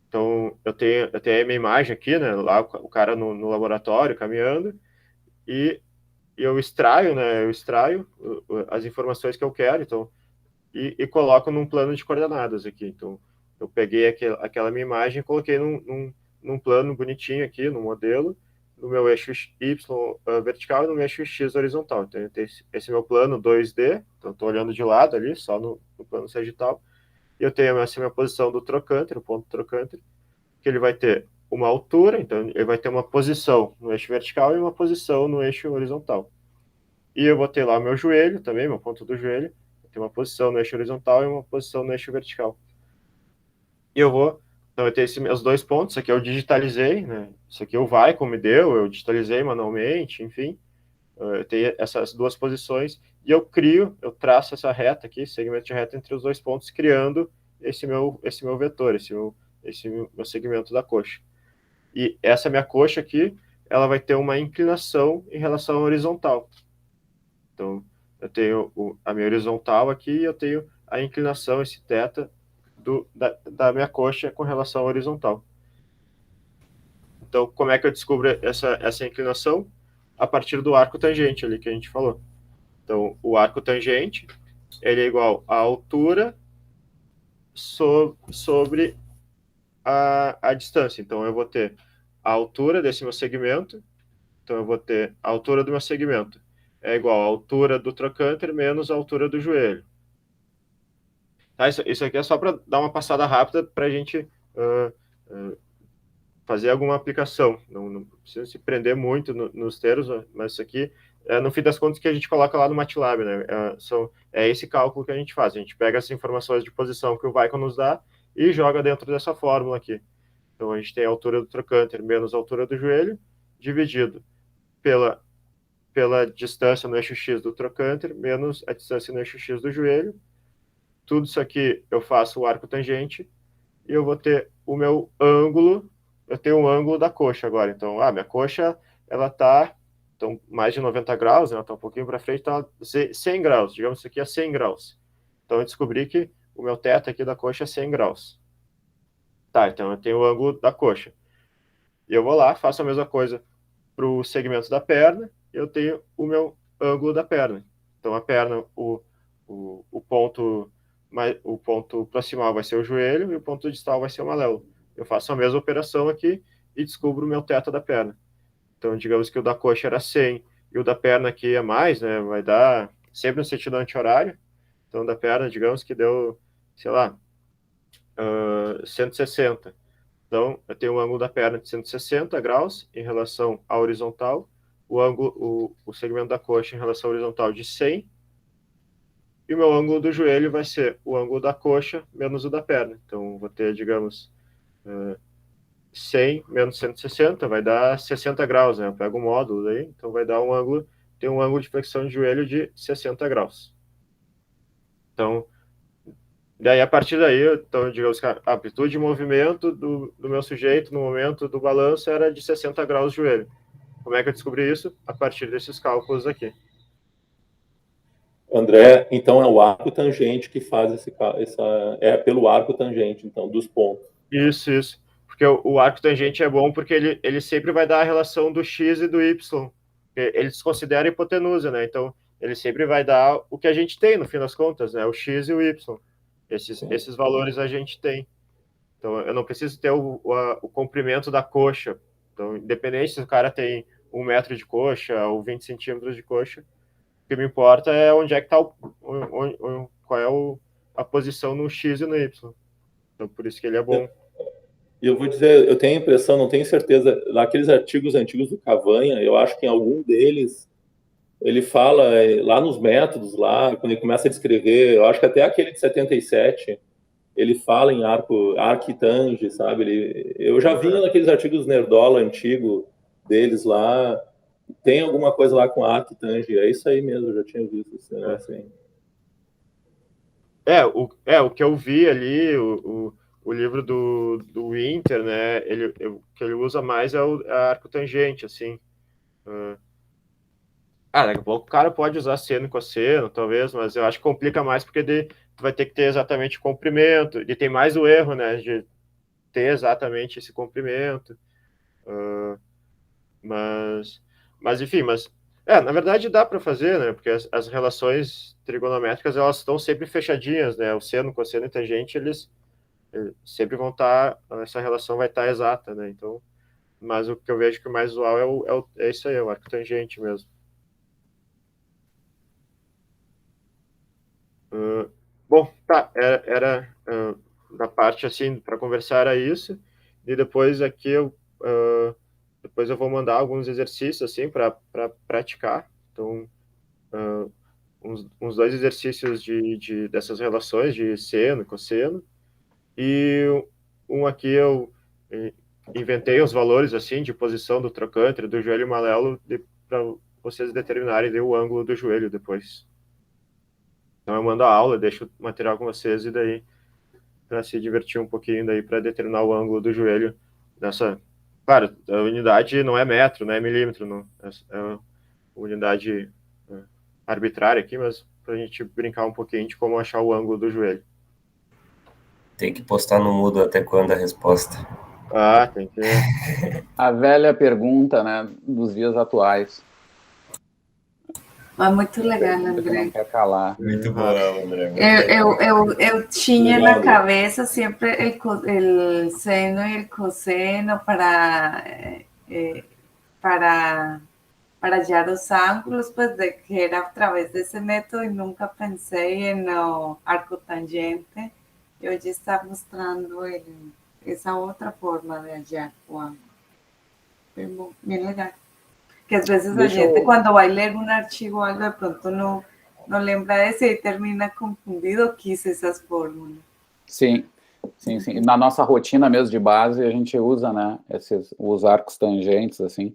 Então, eu tenho a minha imagem aqui, né? Lá o cara no laboratório caminhando, e eu extraio, né? Eu extraio as informações que eu quero, então, e coloco num plano de coordenadas aqui. Então, eu peguei aquela minha imagem e coloquei num plano bonitinho aqui, no modelo, no meu eixo Y vertical e no meu eixo X horizontal. Então, eu tenho esse meu plano 2D, então estou olhando de lado ali, só no plano sagital, e eu tenho essa minha posição do trocânter, o ponto do trocânter, que ele vai ter uma altura, então ele vai ter uma posição no eixo vertical e uma posição no eixo horizontal. E eu vou ter lá o meu joelho também, meu ponto do joelho, tem uma posição no eixo horizontal e uma posição no eixo vertical. E então eu tenho esses meus dois pontos, isso aqui eu digitalizei, né? Isso aqui o Vai como me deu, eu digitalizei manualmente, enfim. Eu tenho essas duas posições e eu traço essa reta aqui, segmento de reta entre os dois pontos, criando esse meu vetor, esse meu segmento da coxa. E essa minha coxa aqui, ela vai ter uma inclinação em relação à horizontal. Então, eu tenho a minha horizontal aqui e eu tenho a inclinação, esse θ, da minha coxa com relação à horizontal. Então, como é que eu descubro essa inclinação? A partir do arco tangente ali que a gente falou. Então, o arco tangente, ele é igual à altura sobre a distância. Então, eu vou ter a altura desse meu segmento. Então, eu vou ter a altura do meu segmento é igual à altura do trocânter menos a altura do joelho. Tá? Isso aqui é só para dar uma passada rápida para a gente fazer alguma aplicação. Não precisa se prender muito nos termos, mas isso aqui, no fim das contas, que a gente coloca lá no MATLAB, né? É esse cálculo que a gente faz. A gente pega as informações de posição que o Vicon nos dá e joga dentro dessa fórmula aqui. Então, a gente tem a altura do trocânter menos a altura do joelho, dividido pela distância no eixo X do trocânter, menos a distância no eixo X do joelho. Tudo isso aqui eu faço o arco tangente, e eu vou ter o meu ângulo, eu tenho um ângulo da coxa agora. Então, minha coxa, ela está mais de 90 graus, ela está um pouquinho para frente, está 100 graus, digamos isso aqui é 100 graus. Então, eu descobri que o meu teto aqui da coxa é 100 graus. Tá, então eu tenho o ângulo da coxa. E eu vou lá, faço a mesma coisa para o segmento da perna, eu tenho o meu ângulo da perna. Então, a perna, o ponto proximal vai ser o joelho e o ponto distal vai ser o maléolo. Eu faço a mesma operação aqui e descubro o meu teto da perna. Então, digamos que o da coxa era 100 e o da perna aqui é mais, né? Vai dar sempre no sentido anti-horário. Então, da perna, digamos que deu, sei lá, 160. Então, eu tenho o ângulo da perna de 160 graus em relação à horizontal, o segmento da coxa em relação à horizontal de 100, e o meu ângulo do joelho vai ser o ângulo da coxa menos o da perna. Então, vou ter, digamos, 100 menos 160, vai dar 60 graus, né? Eu pego o módulo aí, então vai dar tem um ângulo de flexão de joelho de 60 graus. Então, daí, a partir daí, então, digamos que a amplitude de movimento do meu sujeito no momento do balanço era de 60 graus de joelho. Como é que eu descobri isso? A partir desses cálculos aqui. André, então é o arco tangente que faz é pelo arco tangente, então, dos pontos. Isso. Porque o arco tangente é bom porque ele sempre vai dar a relação do x e do y. Ele desconsidera a hipotenusa, né? Então, ele sempre vai dar o que a gente tem, no fim das contas, né? O x e o y. Esses valores a gente tem. Então, eu não preciso ter o comprimento da coxa. Então, independente se o cara tem 1 metro de coxa ou 20 centímetros de coxa, o que me importa é onde é que está qual é a posição no X e no Y. Então, por isso que ele é bom. E eu vou dizer, eu tenho a impressão, não tenho certeza, naqueles artigos antigos do Cavanha, eu acho que em algum deles, ele fala, lá nos métodos, lá, quando ele começa a descrever, eu acho que até aquele de 77, ele fala em arco e tange, sabe? Eu já vi naqueles artigos Nerdola antigo deles lá, tem alguma coisa lá com arco e tange, é isso aí mesmo, eu já tinha visto esse negócio aí. O que eu vi ali, o livro do Winter, né, o que ele usa mais é o arco tangente, assim. Daqui a pouco o cara pode usar seno e cosseno, talvez, mas eu acho que complica mais porque tu vai ter que ter exatamente o comprimento, e tem mais o erro, né, de ter exatamente esse comprimento. Mas enfim, na verdade dá para fazer, né, porque as relações trigonométricas, elas estão sempre fechadinhas, né, o seno, cosseno e tangente, eles sempre vão estar, essa relação vai estar exata, né, então, mas o que eu vejo que o mais usual é isso aí, é o arco tangente mesmo. Bom, tá, era da parte, assim, para conversar era isso, e depois aqui depois eu vou mandar alguns exercícios, assim, para praticar, então, uns 2 exercícios dessas relações de seno e cosseno, e um aqui eu inventei os valores, assim, de posição do trocânter, do joelho e maléolo, para vocês determinarem o ângulo do joelho depois. Então eu mando a aula, deixo o material com vocês, e daí, para se divertir um pouquinho, daí para determinar o ângulo do joelho nessa... Claro, a unidade não é metro, não é milímetro, não. É uma unidade arbitrária aqui, mas para a gente brincar um pouquinho de como achar o ângulo do joelho. Tem que postar no mudo até quando a resposta. Tem que... A velha pergunta, né, dos dias atuais. Muito legal, André. Não quer calar. Muito bom, André. Eu tinha na cabeça sempre el seno y el coseno para para hallar os ângulos, pues de que era através desse método e nunca pensei no arco tangente. E hoje está mostrando essa outra forma de hallar o ângulo. Bem legal. Que às vezes a gente, quando vai ler um artigo, algo de pronto não lembra desse e termina confundido, quis essas fórmulas. Sim, sim, sim. Na nossa rotina mesmo de base, a gente usa, né, os arcos tangentes, assim,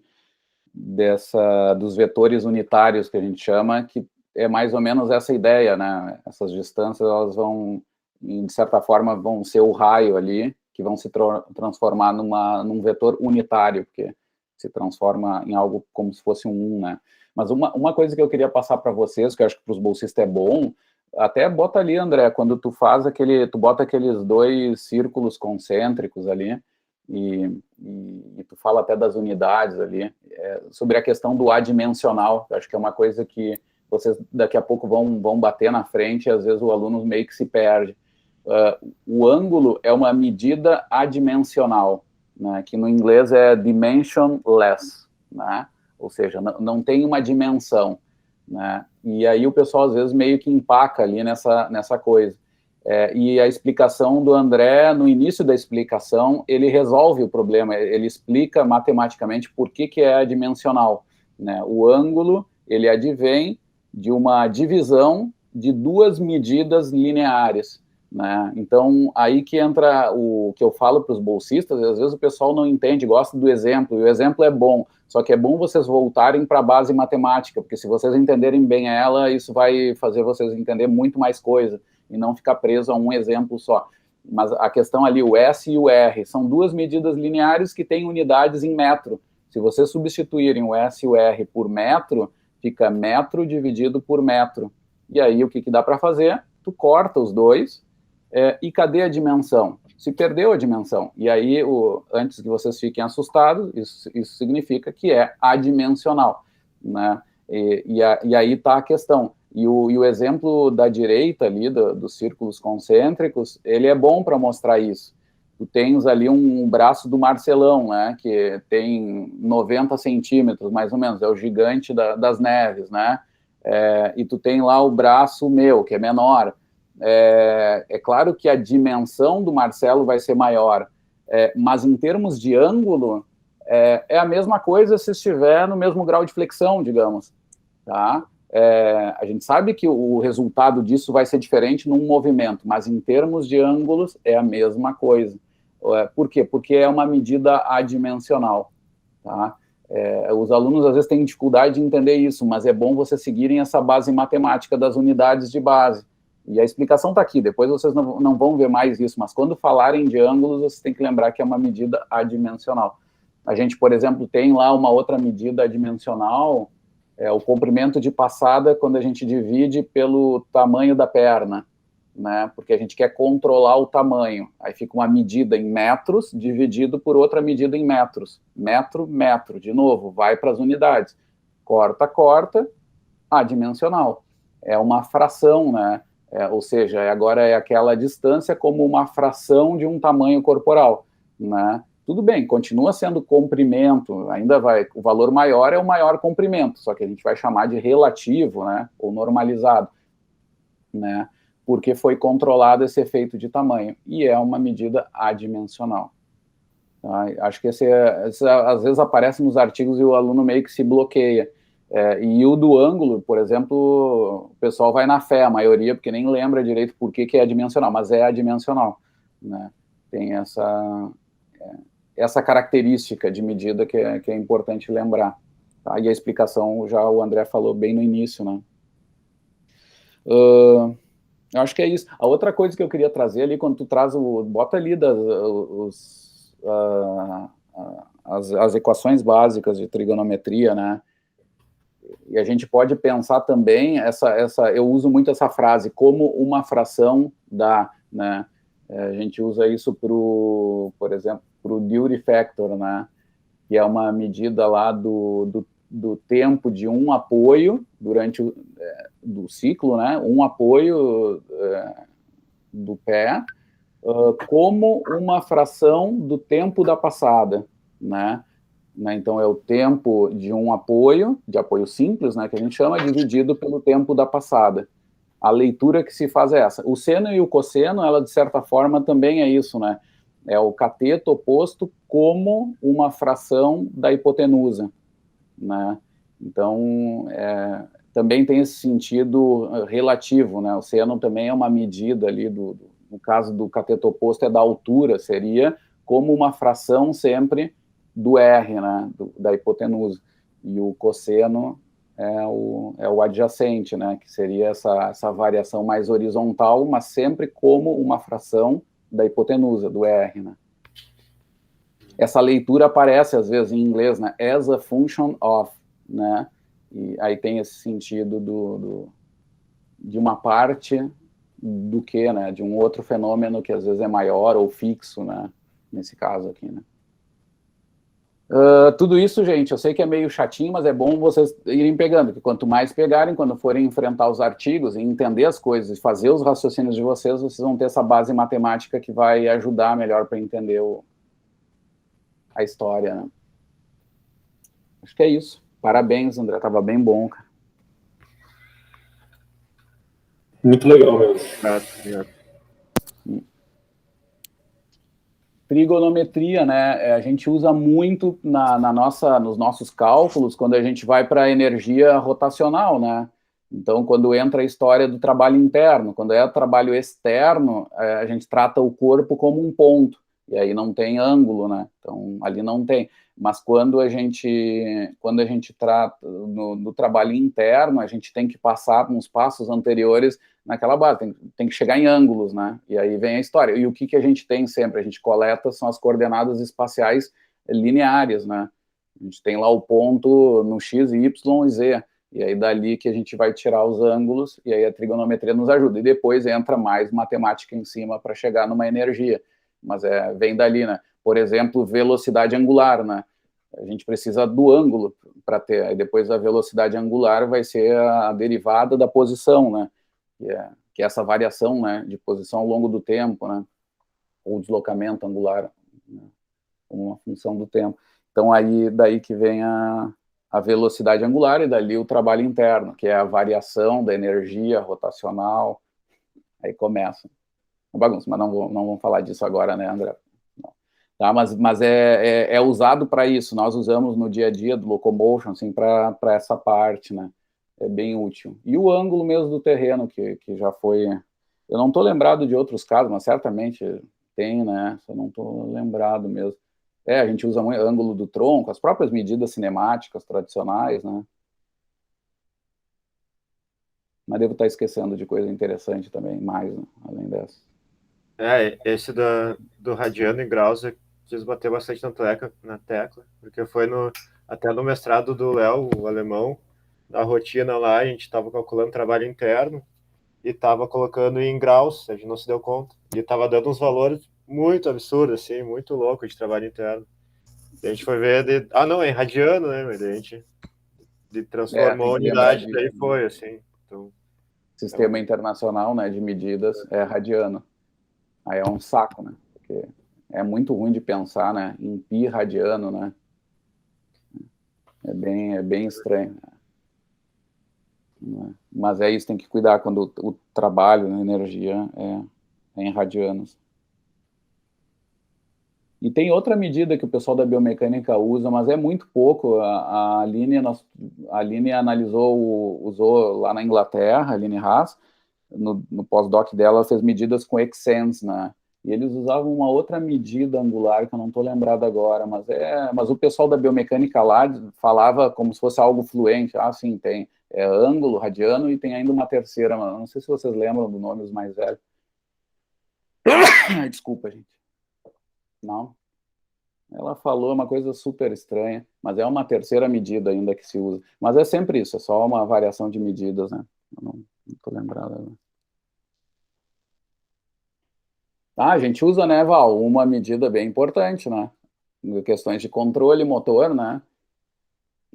dos vetores unitários que a gente chama, que é mais ou menos essa ideia, né? Essas distâncias, elas vão, de certa forma, vão ser o raio ali, que vão se transformar num vetor unitário, porque se transforma em algo como se fosse um, né? Mas uma coisa que eu queria passar para vocês, que eu acho que para os bolsistas é bom, até bota ali, André, quando tu faz tu bota aqueles 2 círculos concêntricos ali, e tu fala até das unidades ali, sobre a questão do adimensional, eu acho que é uma coisa que vocês daqui a pouco vão bater na frente, e às vezes o aluno meio que se perde. O ângulo é uma medida adimensional, né, que no inglês é dimensionless, né, ou seja, não tem uma dimensão, né, e aí o pessoal às vezes meio que empaca ali nessa coisa. E a explicação do André, no início da explicação, ele resolve o problema, ele explica matematicamente por que é adimensional, né? O ângulo, ele advém de uma divisão de 2 medidas lineares, né? Então, aí que entra o que eu falo para os bolsistas, às vezes o pessoal não entende, gosta do exemplo, e o exemplo é bom, só que é bom vocês voltarem para a base matemática, porque se vocês entenderem bem ela, isso vai fazer vocês entender muito mais coisa, e não ficar preso a um exemplo só. Mas a questão ali, o S e o R, são 2 medidas lineares que têm unidades em metro. Se vocês substituírem o S e o R por metro, fica metro dividido por metro. E aí, o que dá para fazer? Tu corta os 2, e cadê a dimensão? Se perdeu a dimensão. E aí, antes que vocês fiquem assustados, isso significa que é adimensional, né? E aí está a questão. E o exemplo da direita ali, dos círculos concêntricos, ele é bom para mostrar isso. Tu tens ali um braço do Marcelão, né, que tem 90 centímetros, mais ou menos, é o gigante das neves, né, e tu tem lá o braço meu, que é menor. É claro que a dimensão do Marcelo vai ser maior, mas em termos de ângulo, é a mesma coisa se estiver no mesmo grau de flexão, digamos, tá? A gente sabe que o resultado disso vai ser diferente num movimento, mas em termos de ângulos é a mesma coisa. Por quê? Porque é uma medida adimensional, tá? Os alunos às vezes têm dificuldade de entender isso, mas é bom vocês seguirem essa base matemática das unidades de base. E a explicação está aqui, depois vocês não vão ver mais isso, mas quando falarem de ângulos, vocês têm que lembrar que é uma medida adimensional. A gente, por exemplo, tem lá uma outra medida adimensional, o comprimento de passada, quando a gente divide pelo tamanho da perna, né? Porque a gente quer controlar o tamanho. Aí fica uma medida em metros dividido por outra medida em metros. Metro, metro. De novo, vai para as unidades. Corta, corta, adimensional. É uma fração, né? Ou seja, agora é aquela distância como uma fração de um tamanho corporal, né? Tudo bem, continua sendo comprimento, ainda o valor maior é o maior comprimento, só que a gente vai chamar de relativo, né, ou normalizado, né, porque foi controlado esse efeito de tamanho, e é uma medida adimensional. Tá? Acho que esse às vezes aparece nos artigos e o aluno meio que se bloqueia. E o do ângulo, por exemplo, o pessoal vai na fé, a maioria, porque nem lembra direito por que é adimensional, mas é adimensional, né, tem essa característica de medida que é importante lembrar. Tá? E a explicação já o André falou bem no início, né? Eu acho que é isso. A outra coisa que eu queria trazer ali, quando tu traz bota ali as equações básicas de trigonometria, né? E a gente pode pensar também, eu uso muito essa frase, como uma fração dá, né? A gente usa isso por exemplo, para o duty factor, né, que é uma medida lá do tempo de um apoio durante do ciclo, né, um apoio do pé, como uma fração do tempo da passada, né, né? Então, é o tempo de um apoio, de apoio simples, né, que a gente chama, dividido pelo tempo da passada. A leitura que se faz é essa. O seno e o cosseno, ela, de certa forma, também é isso, né? É o cateto oposto como uma fração da hipotenusa, né? Então, também tem esse sentido relativo, né? O seno também é uma medida ali, no caso do cateto oposto, é da altura, seria como uma fração sempre do R, né? Da hipotenusa. E o cosseno é o adjacente, né? Que seria essa variação mais horizontal, mas sempre como uma fração da hipotenusa, do R, né? Essa leitura aparece, às vezes, em inglês, né? As a function of, né? E aí tem esse sentido de uma parte do que, né? De um outro fenômeno que, às vezes, é maior ou fixo, né? Nesse caso aqui, né? Tudo isso, gente, eu sei que é meio chatinho, mas é bom vocês irem pegando, porque quanto mais pegarem, quando forem enfrentar os artigos e entender as coisas, fazer os raciocínios de vocês vão ter essa base matemática que vai ajudar melhor para entender a história, né? Acho que é isso. Parabéns, André, estava bem bom, cara. Muito legal mesmo. Obrigado. Trigonometria, né? A gente usa muito nos nossos cálculos quando a gente vai para a energia rotacional, né? Então, quando entra a história do trabalho interno, quando é trabalho externo, a gente trata o corpo como um ponto, e aí não tem ângulo, né? Então, ali não tem. Mas quando a gente trata no trabalho interno, a gente tem que passar uns passos anteriores naquela base, tem que chegar em ângulos, né? E aí vem a história. E o que a gente tem sempre? A gente coleta são as coordenadas espaciais lineares, né? A gente tem lá o ponto no x, y e z. E aí dali que a gente vai tirar os ângulos, e aí a trigonometria nos ajuda. E depois entra mais matemática em cima para chegar numa energia. Mas vem dali, né? Por exemplo, velocidade angular, né? A gente precisa do ângulo para ter. Aí depois a velocidade angular vai ser a derivada da posição, né? Que é essa variação, né, de posição ao longo do tempo, né? Ou deslocamento angular, né, como uma função do tempo. Então, daí que vem a velocidade angular e dali o trabalho interno, que é a variação da energia rotacional. Aí começa. Uma bagunça, mas não vamos falar disso agora, né, André? Não. Tá, mas é usado para isso. Nós usamos no dia a dia do locomotion, assim, para essa parte, né? É bem útil. E o ângulo mesmo do terreno, que já foi... Eu não estou lembrado de outros casos, mas certamente tem, né? Só não estou lembrado mesmo. A gente usa muito ângulo do tronco, as próprias medidas cinemáticas tradicionais, né? Mas devo estar esquecendo de coisa interessante também, mais, né? Além dessa. Esse do radiano em graus eu quis bater bastante na tecla, porque foi até no mestrado do Léo, o alemão, na rotina lá, a gente estava calculando trabalho interno e estava colocando em graus, a gente não se deu conta, e estava dando uns valores muito absurdos, assim, muito louco de trabalho interno. E a gente foi ver, não, é em radiano, né, mas a gente transformou a unidade, daí foi, assim. Então, Sistema internacional, né, de medidas é radiano. Aí é um saco, né, porque é muito ruim de pensar, né, em pi radiano, né. É bem estranho. Mas é isso, tem que cuidar quando o trabalho, a energia é em radianos. E tem outra medida que o pessoal da biomecânica usa, mas é muito pouco. A Aline usou lá na Inglaterra, a Aline Haas, no pós-doc dela, ela fez medidas com Xsense, né? E eles usavam uma outra medida angular, que eu não estou lembrado agora, mas o pessoal da biomecânica lá falava como se fosse algo fluente. Ah, sim, tem. É ângulo, radiano, e tem ainda uma terceira, mas não sei se vocês lembram do nome, os mais velhos. Desculpa, gente. Não. Ela falou uma coisa super estranha, mas é uma terceira medida ainda que se usa. Mas é sempre isso, é só uma variação de medidas, né? Eu não estou lembrado agora. A gente usa, né, Val, uma medida bem importante, né? Questões de controle motor, né?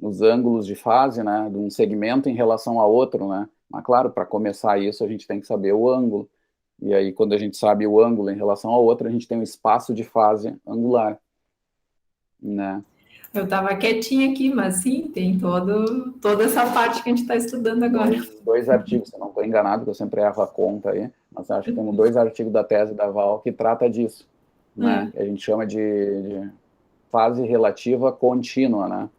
Os ângulos de fase, né? De um segmento em relação a outro, né? Mas, claro, para começar isso, a gente tem que saber o ângulo. E aí, quando a gente sabe o ângulo em relação ao outro, a gente tem um espaço de fase angular, né? Eu estava quietinha aqui, mas sim, tem toda essa parte que a gente está estudando agora. Dois artigos, se eu não estou enganado, que eu sempre erro a conta aí, mas acho que temos 2 artigos da tese da Val que trata disso, né? Que a gente chama de fase relativa contínua, né?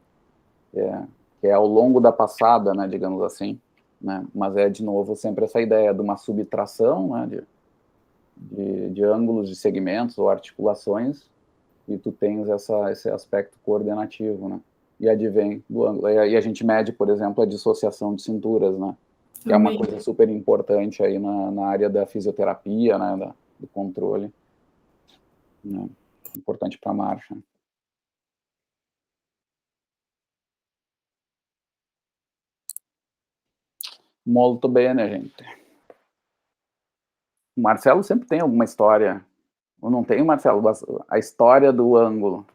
Que é ao longo da passada, né, digamos assim, né? Mas é, de novo, sempre essa ideia de uma subtração, né, de ângulos de segmentos ou articulações, e tu tens esse aspecto coordenativo, né? E advém do ângulo. E a gente mede, por exemplo, a dissociação de cinturas, né? Que é uma coisa super importante aí na área da fisioterapia, né? Do controle. Né? Importante para a marcha. Molto bene, gente. O Marcelo sempre tem alguma história. Ou não tem, Marcelo? A história do ângulo.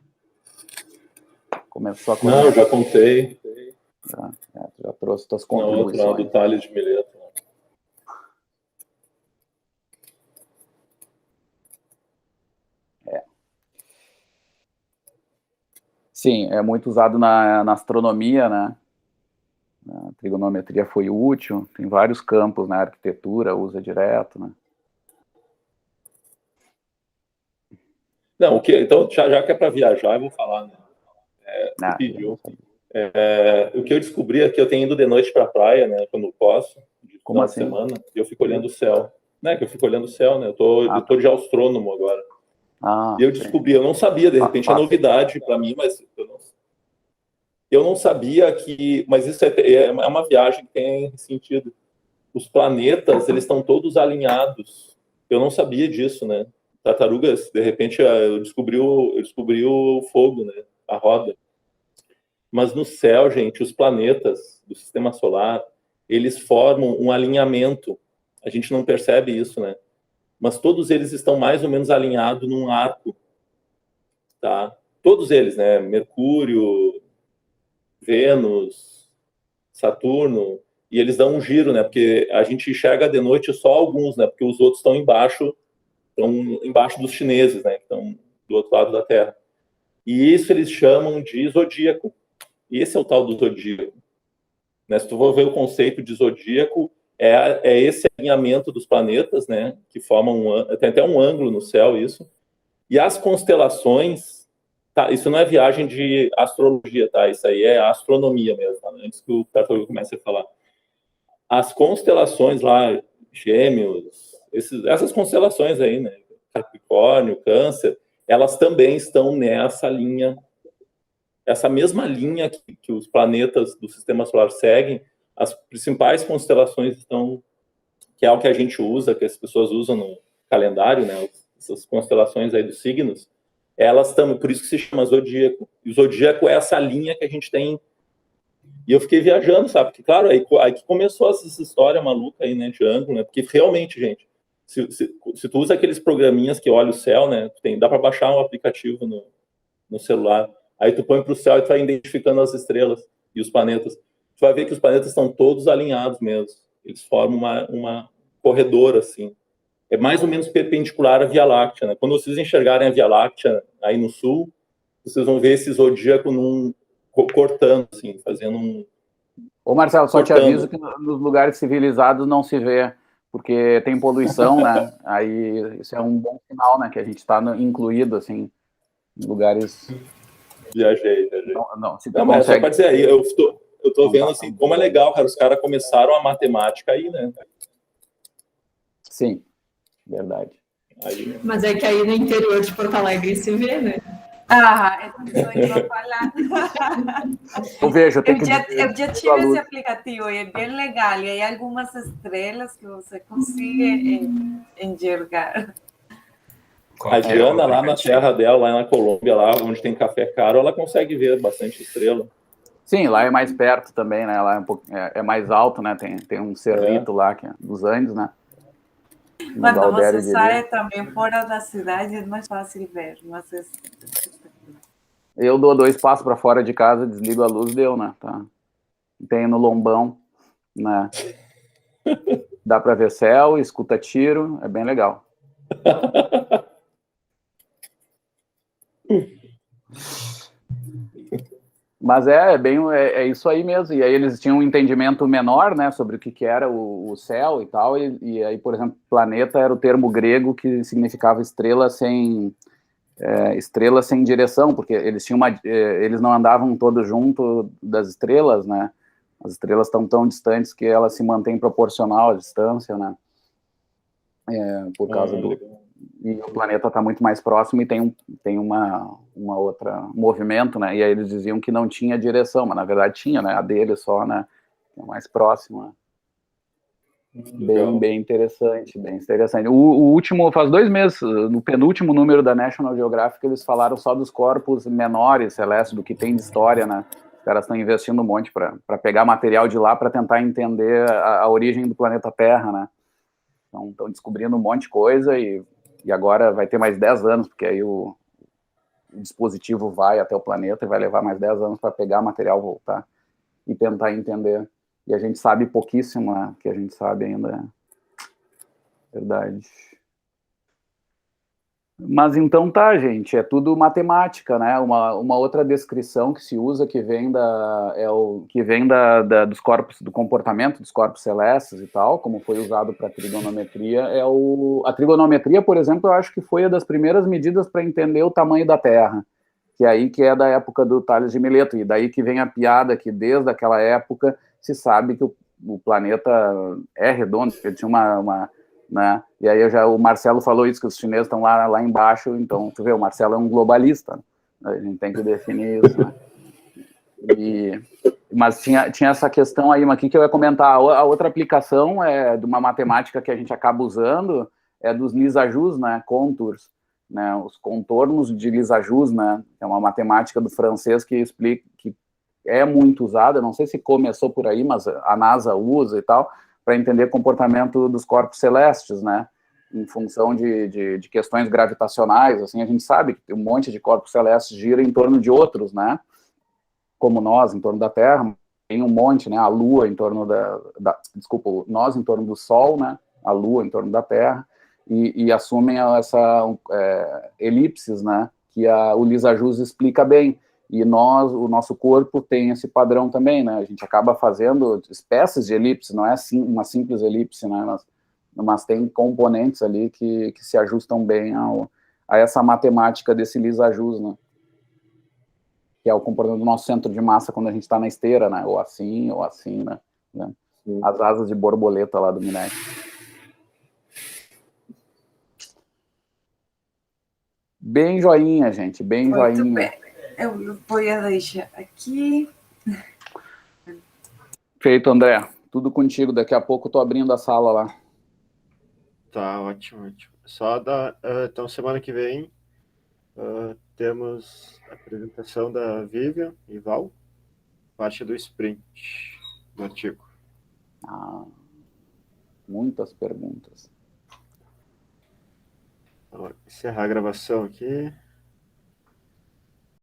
Começou a contar. Não, já contei. Já trouxe tuas Na contribuições. outra, do Tales de Mileto. Sim, é muito usado na astronomia, né? A trigonometria foi útil, tem vários campos na arquitetura, usa direto, né? Não, então, já que é para viajar, eu vou falar, né? Você pediu. O que eu descobri é que eu tenho ido de noite para a praia, né? Quando posso, de Como final assim? de semana, e eu fico olhando o céu. Né? Que eu fico olhando o céu, né? Eu tô de astrônomo agora. E eu descobri, eu não sabia, de repente é novidade para mim, mas eu não sabia que... Mas isso é uma viagem que tem sentido. Os planetas, eles estão todos alinhados. Eu não sabia disso, né? Tartarugas, de repente, eu descobri o fogo, né? A roda. Mas no céu, gente, os planetas do sistema solar, eles formam um alinhamento. A gente não percebe isso, né? Mas todos eles estão mais ou menos alinhados num arco, tá? Todos eles, né? Mercúrio, Vênus, Saturno, e eles dão um giro, né? Porque a gente enxerga de noite só alguns, né? Porque os outros estão embaixo dos chineses, né? Que estão do outro lado da Terra. E isso eles chamam de zodíaco. E esse é o tal do zodíaco. Né? Se tu for ver o conceito de zodíaco, é esse alinhamento dos planetas, né? Que formam tem até um ângulo no céu, isso. E as constelações, tá? Isso não é viagem de astrologia, tá? Isso aí é astronomia mesmo, tá? Antes que o Tartaruga comece a falar. As constelações lá, Gêmeos, essas constelações aí, né? Capricórnio, Câncer, elas também estão nessa linha, essa mesma linha que os planetas do sistema solar seguem. As principais constelações estão, que é o que a gente usa, que as pessoas usam no calendário, né? Essas constelações aí dos signos, elas estão, por isso que se chama zodíaco. E o zodíaco é essa linha que a gente tem. E eu fiquei viajando, sabe? Porque, claro, aí que começou essa história maluca aí, né, de ângulo, né? Porque realmente, gente, se tu usa aqueles programinhas que olha o céu, né? Dá para baixar um aplicativo no celular. Aí tu põe para o céu e tu vai identificando as estrelas e os planetas. Tu vai ver que os planetas estão todos alinhados mesmo. Eles formam uma corredor, assim. É mais ou menos perpendicular à Via Láctea, né? Quando vocês enxergarem a Via Láctea aí no sul, vocês vão ver esse zodíaco cortando, assim, fazendo um... Ô, Marcelo, só te aviso que nos lugares civilizados não se vê, porque tem poluição, né? Aí isso é um bom sinal, né? Que a gente está incluído, assim, em lugares... Viajei. Não, mas só para dizer aí, eu tô vendo, assim, como é legal, cara, os caras começaram a matemática aí, né? Sim, verdade. Aí... Mas é que aí no interior de Porto Alegre se vê, né? Eu ia falar. Eu vejo, eu já tive esse aplicativo e é bem legal. E aí algumas estrelas que você consegue enxergar. A Diana, lá na terra dela, lá na Colômbia, lá onde tem café caro, ela consegue ver bastante estrela. Sim, lá é mais perto também, né? Lá é mais alto, né? Tem um cerrito lá que é dos Andes, né? Quando você sai também fora da cidade, é mais fácil ver. Mas eu dou 2 passos para fora de casa, desligo a luz, deu, né? Tá. Tem no lombão, né? Dá para ver céu, escuta tiro, é bem legal. Mas é isso aí mesmo. E aí eles tinham um entendimento menor, né, sobre o que era o céu e tal. E aí, por exemplo, planeta era o termo grego que significava estrela sem direção, porque eles tinham eles não andavam todos junto das estrelas, né? As estrelas estão tão distantes que elas se mantêm proporcional à distância, né? Por causa do... E o planeta está muito mais próximo e tem uma outra movimento, né? E aí eles diziam que não tinha direção, mas na verdade tinha, né? A dele só, né? Que é mais próximo, né? Bem interessante, bem interessante. O último, faz 2 meses, no penúltimo número da National Geographic, eles falaram só dos corpos menores celestes, do que tem de história, né? Os caras estão investindo um monte para pegar material de lá para tentar entender a origem do planeta Terra, né? Então, estão descobrindo um monte de coisa e agora vai ter mais 10 anos, porque aí o dispositivo vai até o planeta e vai levar mais 10 anos para pegar material, voltar e tentar entender. E a gente sabe pouquíssimo, né? Que a gente sabe ainda. Verdade. Mas então tá, gente, é tudo matemática, né? Uma outra descrição que se usa que vem dos corpos, do comportamento dos corpos celestes e tal, como foi usado para trigonometria, a trigonometria, por exemplo, eu acho que foi uma das primeiras medidas para entender o tamanho da Terra, que aí que é da época do Tales de Mileto, e daí que vem a piada que desde aquela época se sabe que o planeta é redondo, porque tinha né? E aí o Marcelo falou isso, que os chineses estão lá embaixo, então, tu vê, o Marcelo é um globalista, né? A gente tem que definir isso, né? Mas tinha essa questão aí, mas o que eu ia comentar? A outra aplicação é de uma matemática que a gente acaba usando, é dos lisajus, né? Contours, né? Os contornos de lisajus, né? É uma matemática do francês que explica, que é muito usada, não sei se começou por aí, mas a NASA usa e tal, para entender o comportamento dos corpos celestes, né? Em função de questões gravitacionais, assim, a gente sabe que um monte de corpos celestes gira em torno de outros, né? Como nós, em torno da Terra, tem um monte, né? A Lua em torno desculpa, nós em torno do Sol, né? A Lua em torno da Terra, e assumem essa elipses, né? Que o Lisajus explica bem. E o nosso corpo tem esse padrão também, né? A gente acaba fazendo espécies de elipse, não é assim uma simples elipse, né? Mas tem componentes ali que se ajustam bem a essa matemática desse Lisajus, né? Que é o comportamento do nosso centro de massa quando a gente está na esteira, né? Ou assim, né? As asas de borboleta lá do Minério. Bem joinha, gente, bem Muito joinha. bem. Eu vou deixar aqui. Feito, André. Tudo contigo. Daqui a pouco eu tô abrindo a sala lá. Tá, ótimo. Então, semana que vem, temos a apresentação da Vivian e Val, parte do sprint do artigo. Muitas perguntas. Vou encerrar a gravação aqui.